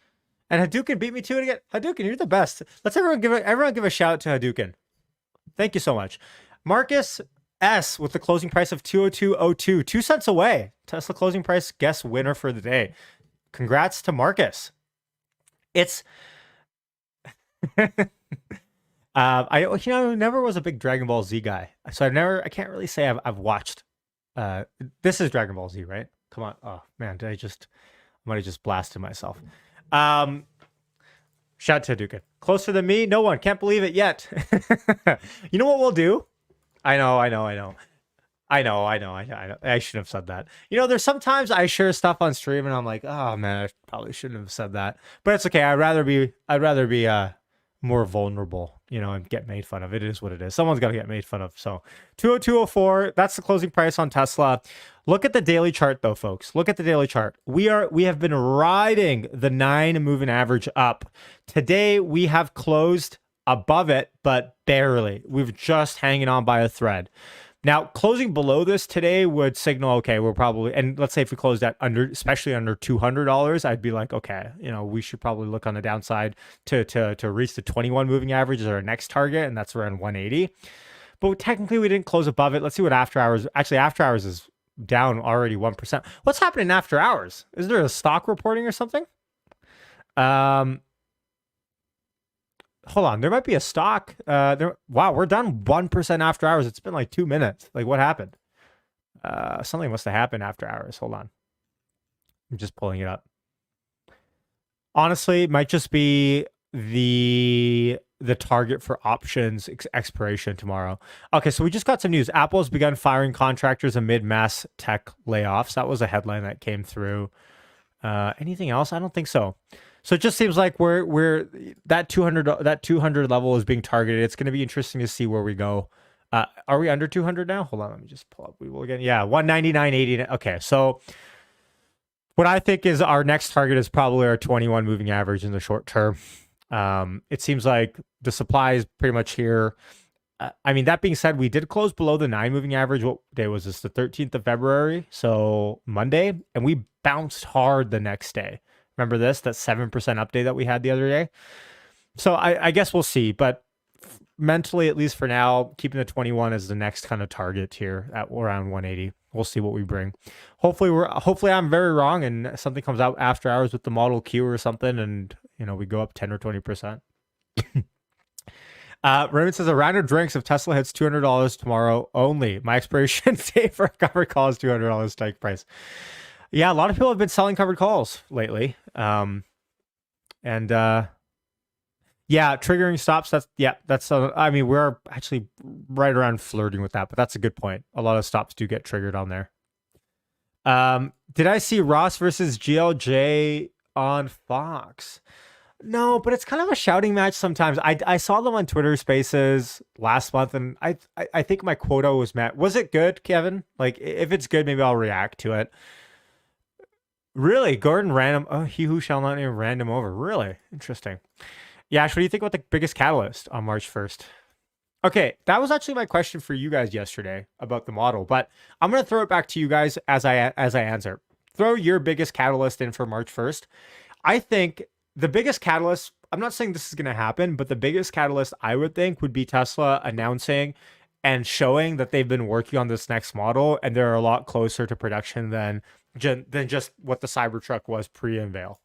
And Hadouken beat me to it again. Hadouken, you're the best. Let's everyone give a shout out to Hadouken. Thank you so much. Marcus S with the closing price of 202.02, 2 cents away. Tesla closing price guess winner for the day. Congrats to Marcus. It's I never was a big Dragon Ball Z guy, so I can't really say I've watched. This is Dragon Ball Z, right? Come on. Oh man, I might have just blasted myself. Shout to Dukin. Closer than me? No one. Can't believe it yet. You know what we'll do? I know. I shouldn't have said that. There's sometimes I share stuff on stream and I'm like, oh man, I probably shouldn't have said that. But it's okay. I'd rather be more vulnerable, and get made fun of. It is what it is. Someone's got to get made fun of. So 202.04, that's the closing price on Tesla. Look at the daily chart though, folks. Look at the daily chart. We have been riding the 9 moving average up. Today we have closed above it, but barely. We've just hanging on by a thread. Now, closing below this today would signal, okay, we're probably, and let's say if we closed at especially under $200, I'd be like, okay, we should probably look on the downside to reach the 21 moving average as our next target, and that's around 180. But technically, we didn't close above it. Let's see what after hours. Actually, after hours is down already 1%. What's happening after hours? Is there a stock reporting or something? Hold on, there might be a stock. Wow, we're down 1% after hours. It's been like 2 minutes. Like, what happened? Something must have happened after hours. Hold on, I'm just pulling it up. Honestly, it might just be the target for options expiration tomorrow. Okay, so we just got some news. Apple has begun firing contractors amid mass tech layoffs. That was a headline that came through. Anything else? I don't think so. So it just seems like we're that 200 level is being targeted. It's going to be interesting to see where we go. Are we under 200 now? Hold on, let me just pull up. We will again. Yeah, 199.80. Okay, so what I think is our next target is probably our 21 moving average in the short term. It seems like the supply is pretty much here. That being said, we did close below the 9 moving average. What day was this? The 13th of February, so Monday, and we bounced hard the next day. Remember that 7% update that we had the other day? So I guess we'll see, but mentally, at least for now, keeping the 21 as the next kind of target here at around 180. We'll see what we bring. Hopefully I'm very wrong and something comes out after hours with the Model Q or something, and we go up 10 or 20%. Raymond says a round of drinks if Tesla hits $200 tomorrow only. My expiration date for a covered call is $200 strike price. Yeah, a lot of people have been selling covered calls lately. Yeah, triggering stops. We're actually right around flirting with that, but that's a good point. A lot of stops do get triggered on there. Did I see Ross versus GLJ on Fox? No, but it's kind of a shouting match sometimes. I saw them on Twitter Spaces last month, and I think my quota was met. Was it good, Kevin? Like, if it's good, maybe I'll react to it. Really? Gordon ran him. Oh, he who shall not name ran him over. Really? Interesting. Yeah, Ash, what do you think about the biggest catalyst on March 1st? Okay, that was actually my question for you guys yesterday about the model, but I'm going to throw it back to you guys as I answer. Throw your biggest catalyst in for March 1st. I think the biggest catalyst, I'm not saying this is going to happen, but the biggest catalyst I would think would be Tesla announcing and showing that they've been working on this next model and they're a lot closer to production than just what the Cybertruck was pre-unveil.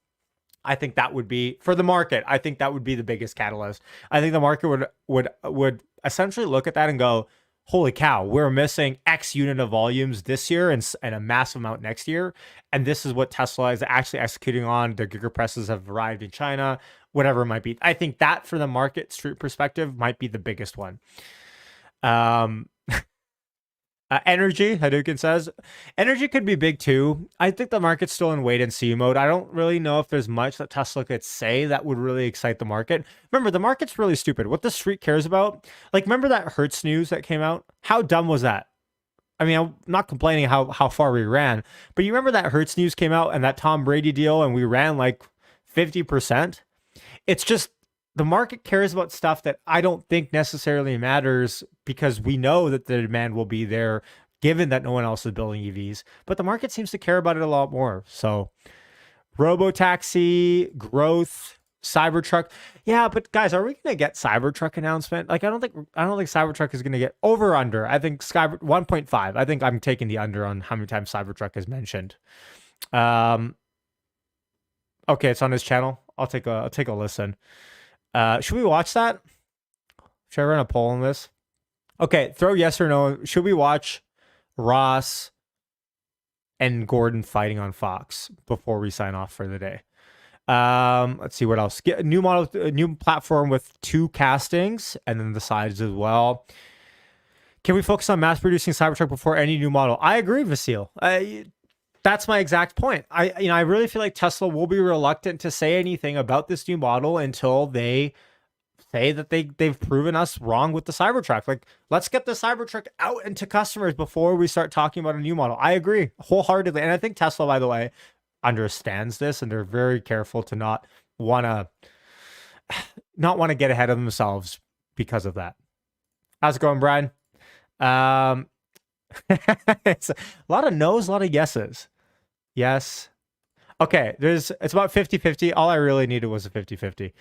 I think that would be for the market. I think that would be the biggest catalyst. I think the market would essentially look at that and go, holy cow, we're missing X unit of volumes this year and a massive amount next year. And this is what Tesla is actually executing on. Their gigapresses have arrived in China, whatever it might be. I think that for the market street perspective might be the biggest one. Energy, Hadouken says. Energy could be big too. I think the market's still in wait and see mode. I don't really know if there's much that Tesla could say that would really excite the market. Remember, the market's really stupid. What the street cares about, like, remember that Hertz news that came out? How dumb was that? I mean, I'm not complaining how far we ran, but you remember that Hertz news came out and that Tom Brady deal and we ran like 50%? It's just, the market cares about stuff that I don't think necessarily matters because we know that the demand will be there given that no one else is building EVs, but the market seems to care about it a lot more. So Robotaxi, growth, Cybertruck. Yeah, but guys, are we going to get Cybertruck announcement? Like, I don't think Cybertruck is going to get over under. I think 1.5. I think I'm taking the under on how many times Cybertruck is mentioned. Okay, it's on his channel. I'll take a listen. Should we watch that? Should I run a poll on this? Okay, throw yes or no. Should we watch Ross and Gordon fighting on Fox before we sign off for the day? Let's see what else. Get a new model, a new platform with 2 castings, and then the sides as well. Can we focus on mass producing Cybertruck before any new model? I agree, Vasil. That's my exact point. I really feel like Tesla will be reluctant to say anything about this new model until they say that they've proven us wrong with the Cybertruck. Like, let's get the Cybertruck out into customers before we start talking about a new model. I agree wholeheartedly. And I think Tesla, by the way, understands this, and they're very careful to not want to get ahead of themselves because of that. How's it going, Brian? It's a lot of no's, a lot of yeses. Yes. Okay, it's about 50-50. All I really needed was a 50-50.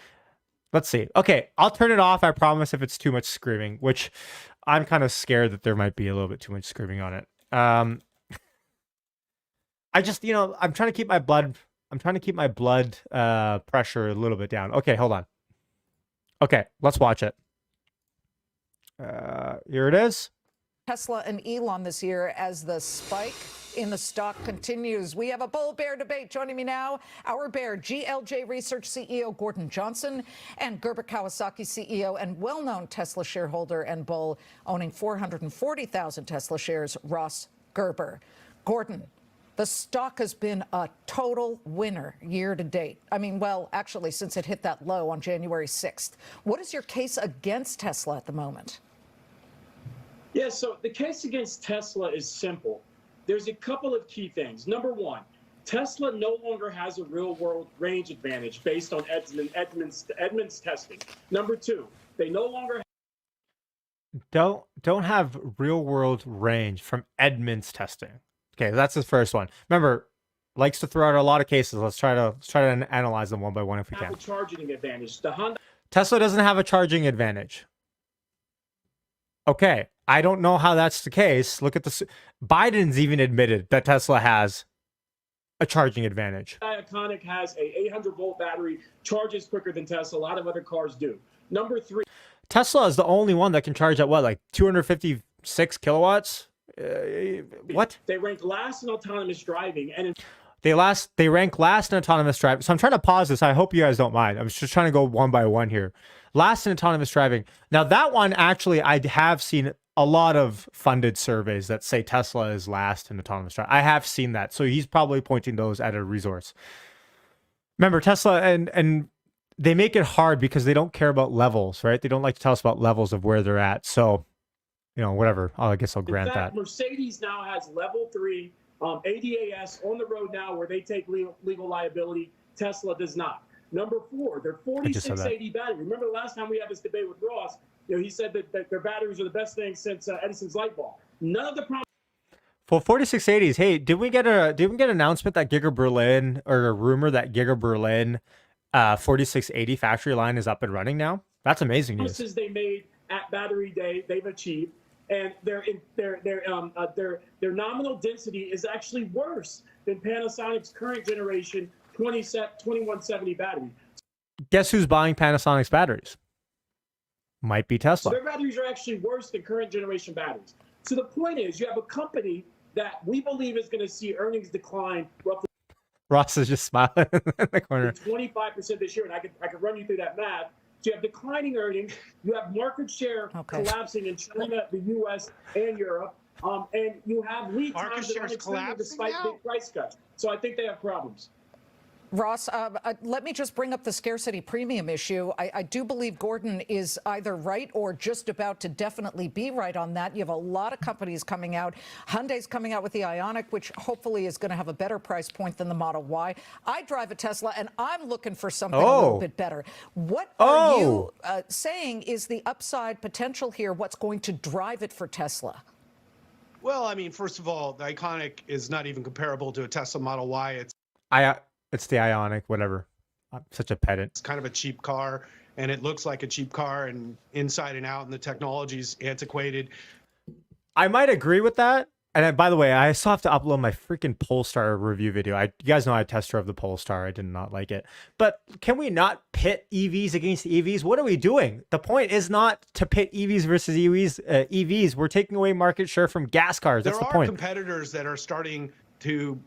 Let's see. Okay, I'll turn it off, I promise, if it's too much screaming, which I'm kind of scared that there might be a little bit too much screaming on it. I just, I'm trying to keep my blood pressure a little bit down. Okay, hold on. Okay, let's watch it. Here it is. Tesla and Elon this year as the spike in the stock continues. We have a bull-bear debate. Joining me now, our bear, GLJ Research CEO Gordon Johnson and Gerber Kawasaki CEO and well-known Tesla shareholder and bull owning 440,000 Tesla shares, Ross Gerber. Gordon, the stock has been a total winner year to date. I mean, well, actually, since it hit that low on January 6th. What is your case against Tesla at the moment? Yeah, so the case against Tesla is simple. There's a couple of key things. Number one, Tesla no longer has a real-world range advantage based on Edmunds testing. Number two, they no longer don't have real-world range from Edmunds testing. Okay, that's the first one. Remember, likes to throw out a lot of cases. Let's try to analyze them one by one if we can. have a charging advantage. The Honda Tesla doesn't have a charging advantage. Okay, I don't know how that's the case. Look at Biden's even admitted that Tesla has a charging advantage. Iconic has a 800-volt battery, charges quicker than Tesla. A lot of other cars do. Number three, Tesla is the only one that can charge at what, like 256 kilowatts? What? they rank last in autonomous driving, and They rank last in autonomous driving. So I'm trying to pause this. I hope you guys don't mind. I'm just trying to go one by one here. Last in autonomous driving. Now that one, actually, I have seen a lot of funded surveys that say Tesla is last in autonomous driving. I have seen that. So he's probably pointing those at a resource. Remember, Tesla, and they make it hard because they don't care about levels, right? They don't like to tell us about levels of where they're at. So, whatever. I guess I'll grant that. Mercedes now has level 3 ADAS on the road now where they take legal liability. Tesla does not. Number 4, their 4680 battery. Remember the last time we had this debate with Ross, he said that their batteries are the best thing since Edison's light bulb. None of the problems. For 4680s, hey, did we get an announcement that Giga Berlin, or a rumor that Giga Berlin 4680 factory line is up and running now? That's amazing news. Promises they made at Battery Day, they've achieved. and their nominal density is actually worse than Panasonic's current generation 2170 battery. Guess who's buying Panasonic's batteries? Might be So Tesla. their batteries are actually worse than current generation batteries. So the point is, you have a company that we believe is going to see earnings decline roughly Ross is just smiling in the corner. 25% this year, and I could run you through that math. So you have declining earnings, you have market share collapsing in China, the U.S., and Europe, and you have lead times that are extending despite big price cuts. So I think they have problems. Ross, let me just bring up the scarcity premium issue. I do believe Gordon is either right or just about to definitely be right on that. You have a lot of companies coming out. Hyundai's coming out with the Ioniq, which hopefully is going to have a better price point than the Model Y. I drive a Tesla, and I'm looking for something a little bit better. What are you saying is the upside potential here? What's going to drive it for Tesla? Well, I mean, first of all, the Ioniq is not even comparable to a Tesla Model Y. It's the Ioniq, whatever. I'm such a pedant. It's kind of a cheap car, and it looks like a cheap car, and inside and out, and the technology's antiquated. I might agree with that. And by the way, I still have to upload my freaking Polestar review video. You guys know I test drove the Polestar. I did not like it. But can we not pit EVs against EVs? What are we doing? The point is not to pit EVs versus EVs. We're taking away market share from gas cars. That's the point. There are competitors that are starting to,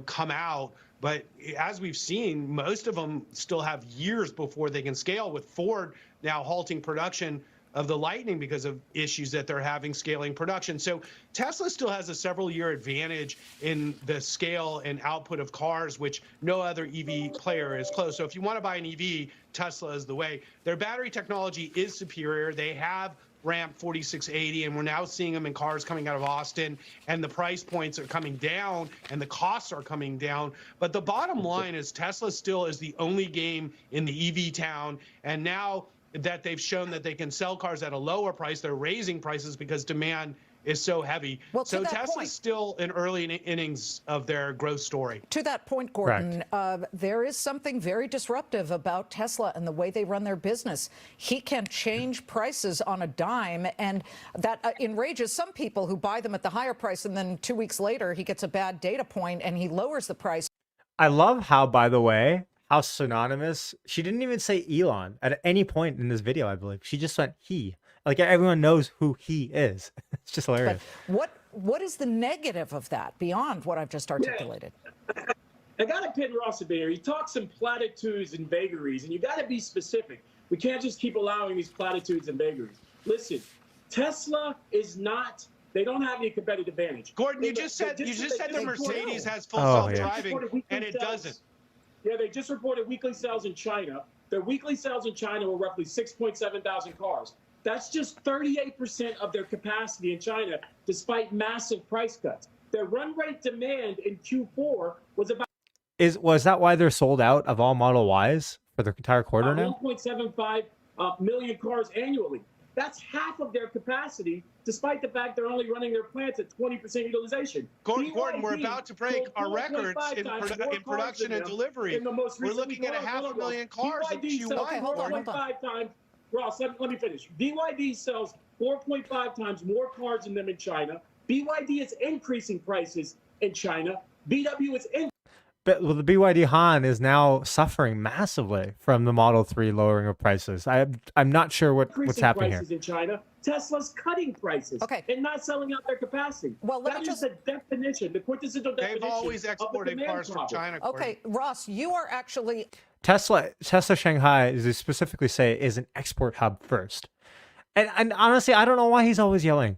come out. But as we've seen, most of them still have years before they can scale, with Ford now halting production of the Lightning because of issues that they're having scaling production. So Tesla still has a several-year advantage in the scale and output of cars, which no other EV player is close. So if you want to buy an EV, Tesla is the way. Their battery technology is superior. They have Ramp 4680, and we're now seeing them in cars coming out of Austin, and the price points are coming down and the costs are coming down. But the bottom line is Tesla still is the only game in the EV town, and now that they've shown that they can sell cars at a lower price, they're raising prices because demand is so heavy. Well, so Tesla's still in early innings of their growth story. To that point, Gordon, there is something very disruptive about Tesla and the way they run their business. He can change prices on a dime, and that enrages some people who buy them at the higher price, and then 2 weeks later he gets a bad data point and he lowers the price. I love how, by the way, how synonymous. She didn't even say Elon at any point in this video, I believe. She just went he. Like, everyone knows who he is. It's just hilarious. But what is the negative of that beyond what I've just articulated? I got to pin Ross a bit here. He talks some platitudes and vagaries, and you got to be specific. We can't just keep allowing these platitudes and vagaries. Listen, Tesla is not. They don't have any competitive advantage. Gordon, you just said the Mercedes has full self-driving, and it doesn't. Yeah, they just reported weekly sales in China. Their weekly sales in China were roughly 6.7 thousand cars. That's just 38% of their capacity in China, despite massive price cuts. Their run rate demand in Q4 was about. Was that why they're sold out of all Model Ys for the entire quarter now? 1.75 million cars annually. That's half of their capacity, despite the fact they're only running their plants at 20% utilization. Gordon, we're about to break our records in production and delivery. We're looking at 500,000 cars in Q1. 4.5 times. Ross, let me finish. BYD sells 4.5 times more cars than them in China. BYD is increasing prices in China. VW is But the BYD Han is now suffering massively from the Model 3 lowering of prices. I'm not sure what's happening here. In China, Tesla's cutting prices and not selling out their capacity. Well, that is the definition, the quintessential definition. They've always exported cars from China. Okay, Ross, you are actually Tesla Shanghai, as they specifically say, is an export hub first. And honestly, I don't know why he's always yelling.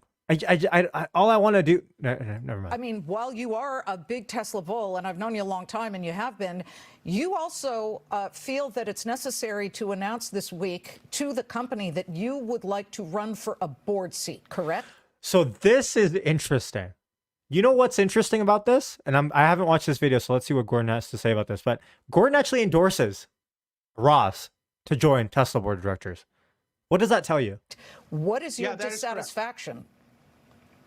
All I want to do. No, never mind. I mean, while you are a big Tesla bull, and I've known you a long time, and you have been, you also feel that it's necessary to announce this week to the company that you would like to run for a board seat, correct? So this is interesting. You know what's interesting about this? And I haven't watched this video, so let's see what Gordon has to say about this. But Gordon actually endorses Ross to join Tesla board of directors. What does that tell you? What is your dissatisfaction?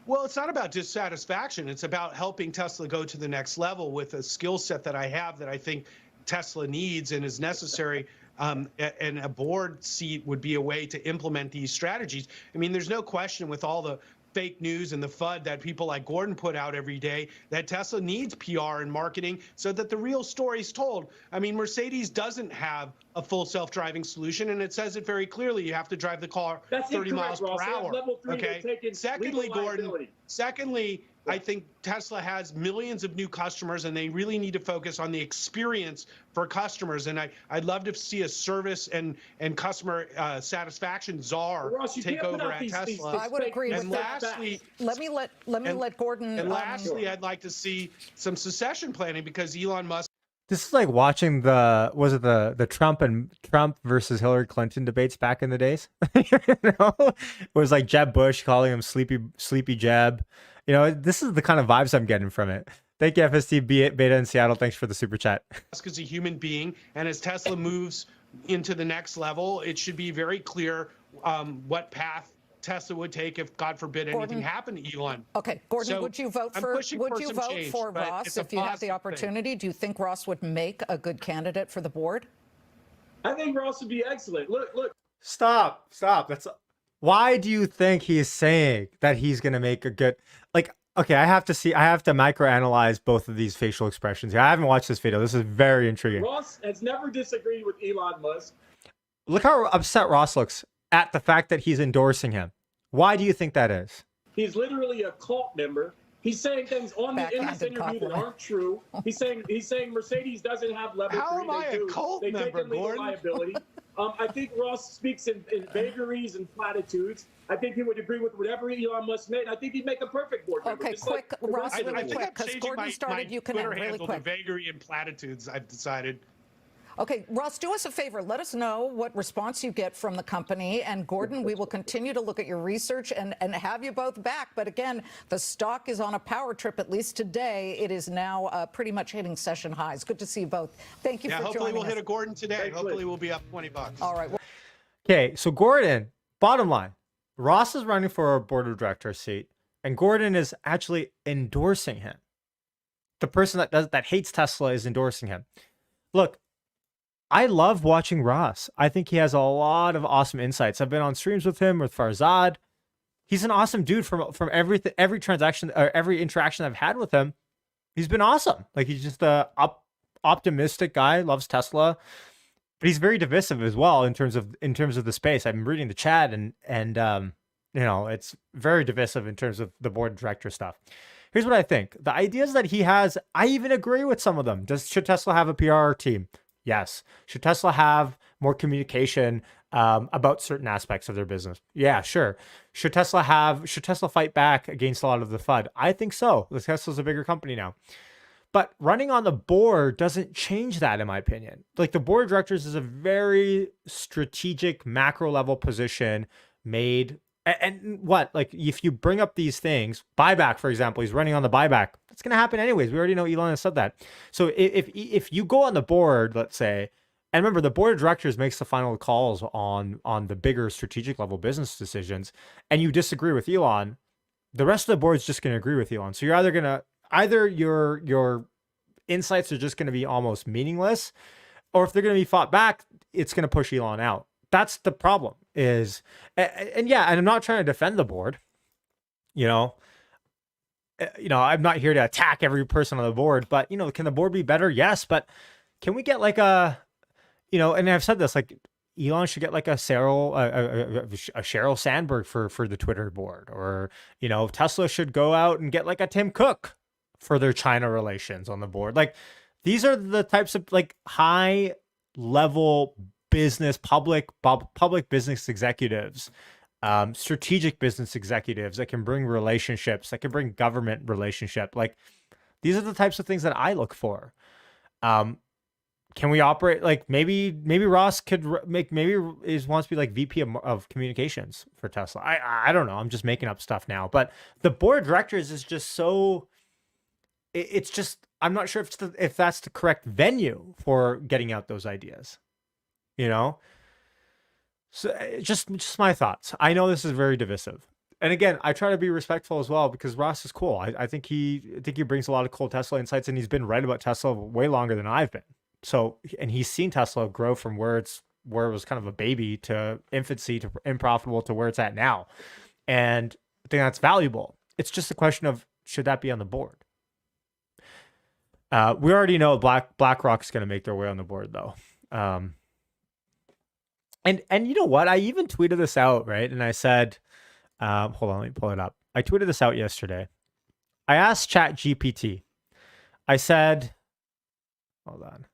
Well, it's not about dissatisfaction. It's about helping Tesla go to the next level with a skill set that I have that I think Tesla needs and is necessary. And a board seat would be a way to implement these strategies. I mean, there's no question with all the fake news and the FUD that people like Gordon put out every day, that Tesla needs PR and marketing so that the real story is told. I mean, Mercedes doesn't have a full self-driving solution, and it says it very clearly. You have to drive the car That's 30 incorrect, miles Ross. per They have hour. level 3, Okay. they're taking Secondly, legal Gordon. liability. Secondly, I think Tesla has millions of new customers, and they really need to focus on the experience for customers. And I'd love to see a service and customer satisfaction czar Ross, you take can't put over out at these Tesla. I would agree And with that. lastly, Let me let Gordon. and lastly, I'd like to see some succession planning, because Elon Musk. This is like watching the Trump versus Hillary Clinton debates back in the days. You know? It was like Jeb Bush calling him sleepy Jeb. You know, this is the kind of vibes I'm getting from it. Thank you, FST Beta in Seattle. Thanks for the super chat. Musk is a human being, and as Tesla moves into the next level, it should be very clear what path Tesla would take if, God forbid, anything happened to Elon. Okay, Gordon, So would you vote I'm for pushing for some change, but Ross it's a if you have the positive thing. opportunity? Do you think Ross would make a good candidate for the board? I think Ross would be excellent. Look. Stop. That's why do you think he's saying that he's gonna make a good okay, I have to microanalyze both of these facial expressions here. I haven't watched this video. This is very intriguing. Ross has never disagreed with Elon Musk. Look how upset Ross looks at the fact that he's endorsing him. Why do you think that is? He's literally a cult member. He's saying things in this Backhanded interview that compliment. aren't true. He's saying Mercedes doesn't have level 3. How am I They a do. cult They member, take in legal Gordon? liability. I think Ross speaks in vagaries and platitudes. I think he would agree with whatever Elon Musk made. I think he'd make a perfect board member. Okay, just quick, like the Ross, rest of the really I board. think quick, I'm 'cause changing Gordon my started, you can Twitter end really handle quick. to vagary and platitudes, I've decided. Okay, Ross, do us a favor. Let us know what response you get from the company. And Gordon, we will continue to look at your research and have you both back. But again, the stock is on a power trip, at least today. It is now pretty much hitting session highs. Good to see you both. Thank you for Hopefully joining we'll us. hit a Gordon today. Thanks, Hopefully we'll be up $20. All right. Okay, so Gordon, bottom line, Ross is running for a board of directors seat, and Gordon is actually endorsing him. The person that hates Tesla is endorsing him. Look, I love watching Ross. I think he has a lot of awesome insights. I've been on streams with him, with Farzad. He's an awesome dude from every transaction or every interaction I've had with him. He's been awesome. Like, he's just a optimistic guy, loves Tesla, but he's very divisive as well in terms of the space. I'm reading the chat and you know, it's very divisive in terms of the board of director stuff. Here's what I think. The ideas that he has, I even agree with some of them. Should Tesla have a PR team? Yes. Should Tesla have more communication about certain aspects of their business? Yeah, sure. Should Tesla fight back against a lot of the FUD? I think so. Tesla's a bigger company now. But running on the board doesn't change that, in my opinion. Like, the board of directors is a very strategic macro level position made. And what, like, if you bring up these things, buyback, for example, he's running on the buyback. That's going to happen anyways. We already know Elon has said that. So if you go on the board, let's say, and remember, the board of directors makes the final calls on the bigger strategic level business decisions, and you disagree with Elon, the rest of the board's just going to agree with Elon. So you're either your insights are just going to be almost meaningless, or if they're going to be fought back, it's going to push Elon out. That's the problem and I'm not trying to defend the board. I'm not here to attack every person on the board, but can the board be better? Yes. But can we get like and I've said this, like, Elon should get like a Sheryl Sandberg for the Twitter board, or, Tesla should go out and get like a Tim Cook for their China relations on the board. Like, these are the types of like high level business, public business executives, strategic business executives that can bring relationships, that can bring government relationship. Like, these are the types of things that I look for. Can we operate like maybe Ross could wants to be like VP of communications for Tesla? I don't know. I'm just making up stuff now, but the board of directors is just so. It's just, I'm not sure if that's the correct venue for getting out those ideas. So just my thoughts. I know this is very divisive, and again, I try to be respectful as well, because Ross is cool. I think he brings a lot of cool Tesla insights, and he's been right about Tesla way longer than I've been. So, and he's seen Tesla grow from where it was kind of a baby to infancy to unprofitable to where it's at now. And think that's valuable. It's just a question of, should that be on the board? We already know BlackRock's going to make their way on the board, though. And you know what? I even tweeted this out, right? And I said, hold on, let me pull it up. I tweeted this out yesterday. I asked ChatGPT. I said, hold on.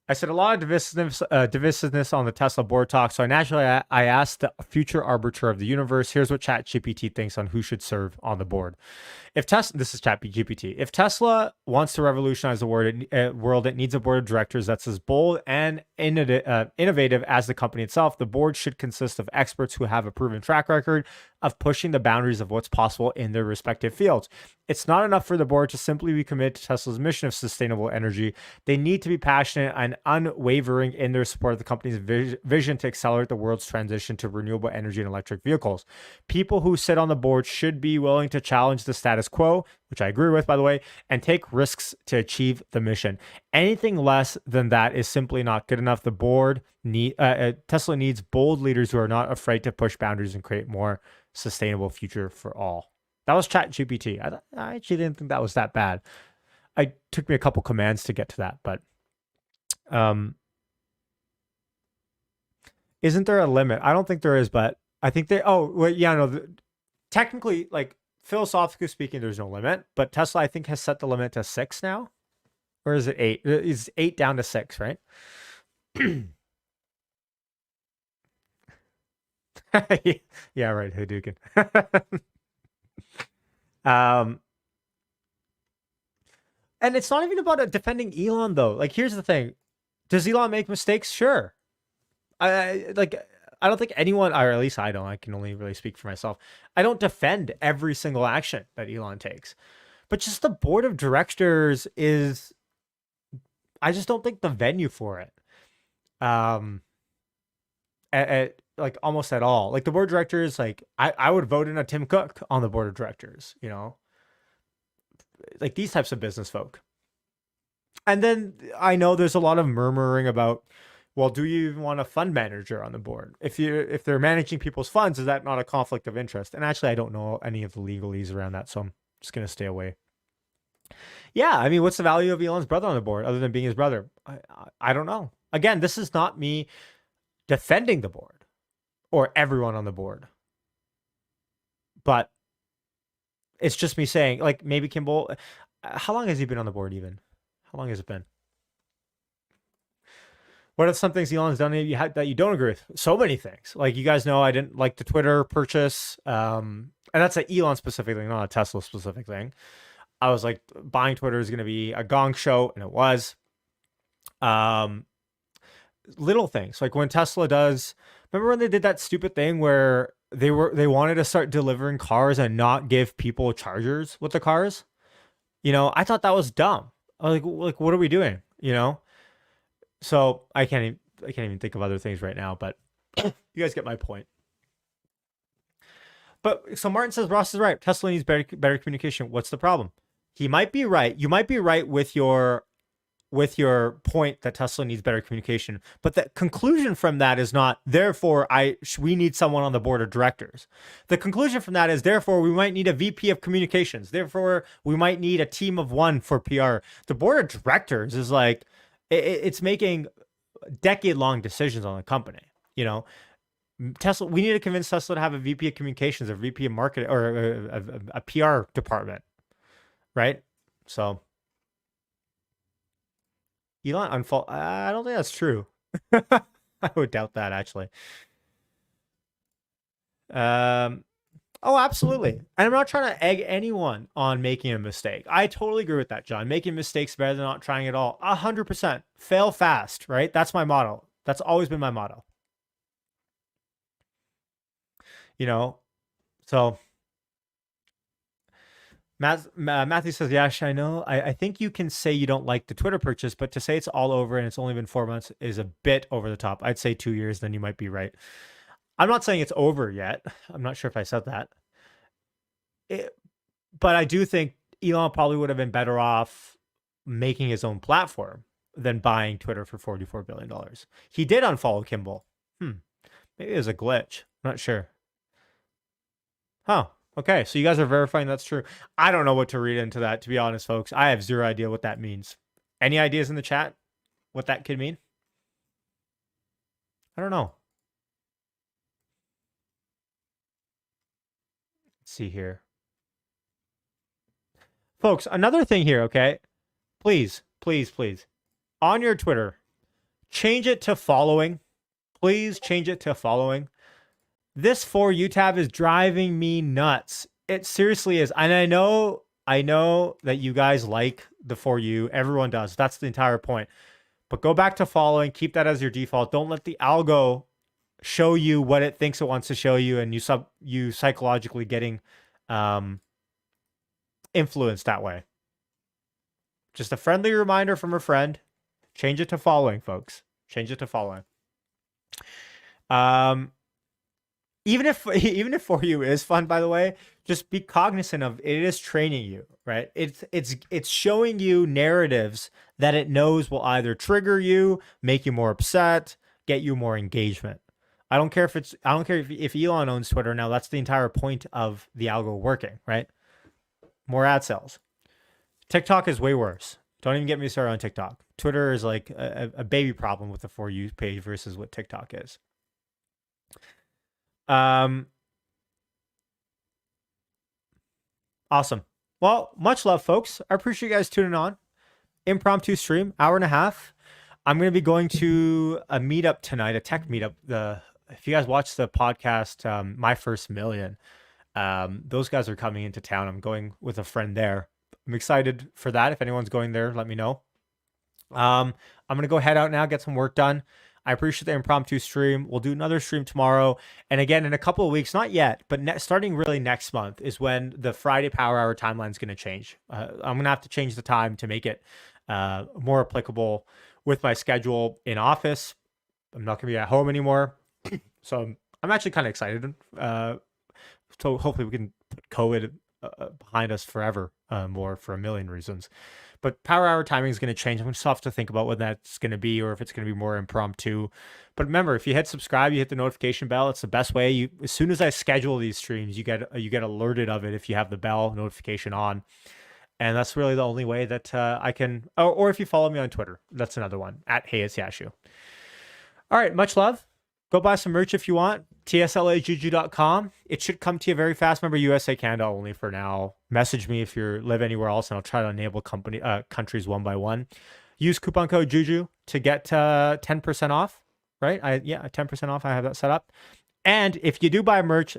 I said a lot of divisiveness on the Tesla board talk. So naturally, I asked the future arbiter of the universe. Here's what ChatGPT thinks on who should serve on the board. If Tesla, this is ChatGPT. If Tesla wants to revolutionize the world, it needs a board of directors that's as bold and innovative as the company itself. The board should consist of experts who have a proven track record of pushing the boundaries of what's possible in their respective fields. It's not enough for the board to simply be committed to Tesla's mission of sustainable energy. They need to be passionate and unwavering in their support of the company's vision to accelerate the world's transition to renewable energy and electric vehicles. People who sit on the board should be willing to challenge the status quo, which I agree with, by the way, and take risks to achieve the mission. Anything less than that is simply not good enough. The board Tesla needs bold leaders who are not afraid to push boundaries and create more sustainable future for all. That was ChatGPT. I actually didn't think that was that bad. It took me a couple commands to get to that, but isn't there a limit? I don't think there is, but I think technically, like philosophically speaking, there's no limit, but Tesla, I think, has set the limit to 6 now. Or is it 8? Is 8 down to 6, right? Yeah, right, Hadouken. And it's not even about defending Elon, though. Like, here's the thing. Does Elon make mistakes? Sure. I don't think anyone, or at least I don't, I can only really speak for myself. I don't defend every single action that Elon takes. But just the board of directors is, I just don't think the venue for it. Like almost at all. Like the board of directors, like I would vote in a Tim Cook on the board of directors, you know? Like these types of business folk. And then I know there's a lot of murmuring about, well, do you even want a fund manager on the board? If they're managing people's funds, is that not a conflict of interest? And actually, I don't know any of the legalese around that, so I'm just going to stay away. Yeah, I mean, what's the value of Elon's brother on the board other than being his brother? I don't know. Again, this is not me defending the board or everyone on the board. But it's just me saying, like, maybe Kimball, how long has he been on the board even? How long has it been? What are some things Elon's done that you don't agree with? So many things. Like, you guys know I didn't like the Twitter purchase. And that's an Elon specific thing, not a Tesla specific thing. I was like, buying Twitter is going to be a gong show, and it was. Little things. Like when Tesla does, remember when they did that stupid thing where they wanted to start delivering cars and not give people chargers with the cars? You know, I thought that was dumb. I was like, what are we doing? You know? So I can't even think of other things right now, but you guys get my point. But so Martin says Ross is right. Tesla needs better communication. What's the problem? He might be right. You might be right with your point that Tesla needs better communication, but the conclusion from that is not, therefore, we need someone on the board of directors. The conclusion from that is, therefore, we might need a VP of communications. Therefore, we might need a team of one for PR. The board of directors is like, it's making decade-long decisions on the company. You know, Tesla, we need to convince Tesla to have a VP of communications, a VP of marketing, or a PR department, right? So Elon unfold. I don't think that's true. I would doubt that, actually. Oh, absolutely. And I'm not trying to egg anyone on making a mistake. I totally agree with that, John. Making mistakes better than not trying at all. 100%. Fail fast, right? That's my motto. That's always been my motto. You know, so Matthew says, yeah, I know. I think you can say you don't like the Twitter purchase, but to say it's all over and it's only been 4 months is a bit over the top. I'd say 2 years, then you might be right. I'm not saying it's over yet. I'm not sure if I said that. But I do think Elon probably would have been better off making his own platform than buying Twitter for $44 billion. He did unfollow Kimball. Maybe it was a glitch. I'm not sure. Huh. Okay, so you guys are verifying that's true. I don't know what to read into that, to be honest, folks. I have zero idea what that means. Any ideas in the chat what that could mean? I don't know. Let's see here. Folks, another thing here, okay? Please, please, please. On your Twitter, change it to following. Please change it to following. This For You tab is driving me nuts. It seriously is. And I know that you guys like the For You. Everyone does. That's the entire point. But go back to following. Keep that as your default. Don't let the algo show you what it thinks it wants to show you, and you psychologically getting influenced that way. Just a friendly reminder from a friend. Change it to following, folks. Change it to following. Even if For You is fun, by the way, just be cognizant of it is training you, right? It's showing you narratives that it knows will either trigger you, make you more upset, get you more engagement. I don't care if Elon owns Twitter now. That's the entire point of the algo working, right? More ad sales. TikTok is way worse. Don't even get me started on TikTok. Twitter is like a baby problem with the For You page versus what TikTok is. Awesome. Well, much love, folks. I appreciate you guys tuning on. Impromptu stream, hour and a half. I'm going to be going to a meetup tonight, a tech meetup. If you guys watch the podcast, My First Million, those guys are coming into town. I'm going with a friend there. I'm excited for that. If anyone's going there, let me know. I'm going to go head out now, get some work done. I appreciate the impromptu stream. We'll do another stream tomorrow. And again, in a couple of weeks, not yet, but starting really next month is when the Friday Power Hour timeline is going to change. I'm going to have to change the time to make it more applicable with my schedule in office. I'm not going to be at home anymore. So I'm actually kind of excited. So hopefully we can put COVID behind us forever, more for a million reasons. But Power Hour timing is going to change. I'm going to have to think about what that's going to be, or if it's going to be more impromptu. But remember, if you hit subscribe, you hit the notification bell. It's the best way. As soon as I schedule these streams, you get alerted of it if you have the bell notification on. And that's really the only way that I can. Or if you follow me on Twitter, that's another one @HeyIt'sYashu. All right, much love. Go buy some merch if you want. TSLAjuju.com. It should come to you very fast. Remember, USA, Canada only for now. Message me if you live anywhere else, and I'll try to enable countries one by one. Use coupon code JUJU to get 10% off, right? 10% off. I have that set up. And if you do buy merch,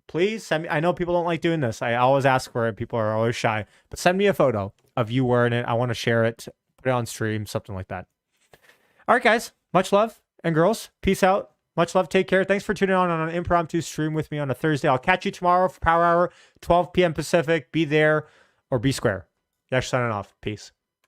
please send me. I know people don't like doing this. I always ask for it. People are always shy. But send me a photo of you wearing it. I want to share it, put it on stream, something like that. All right, guys. Much love. And girls, peace out. Much love. Take care. Thanks for tuning on an impromptu stream with me on a Thursday. I'll catch you tomorrow for Power Hour, 12 p.m. Pacific. Be there or be square. Yash signing off. Peace.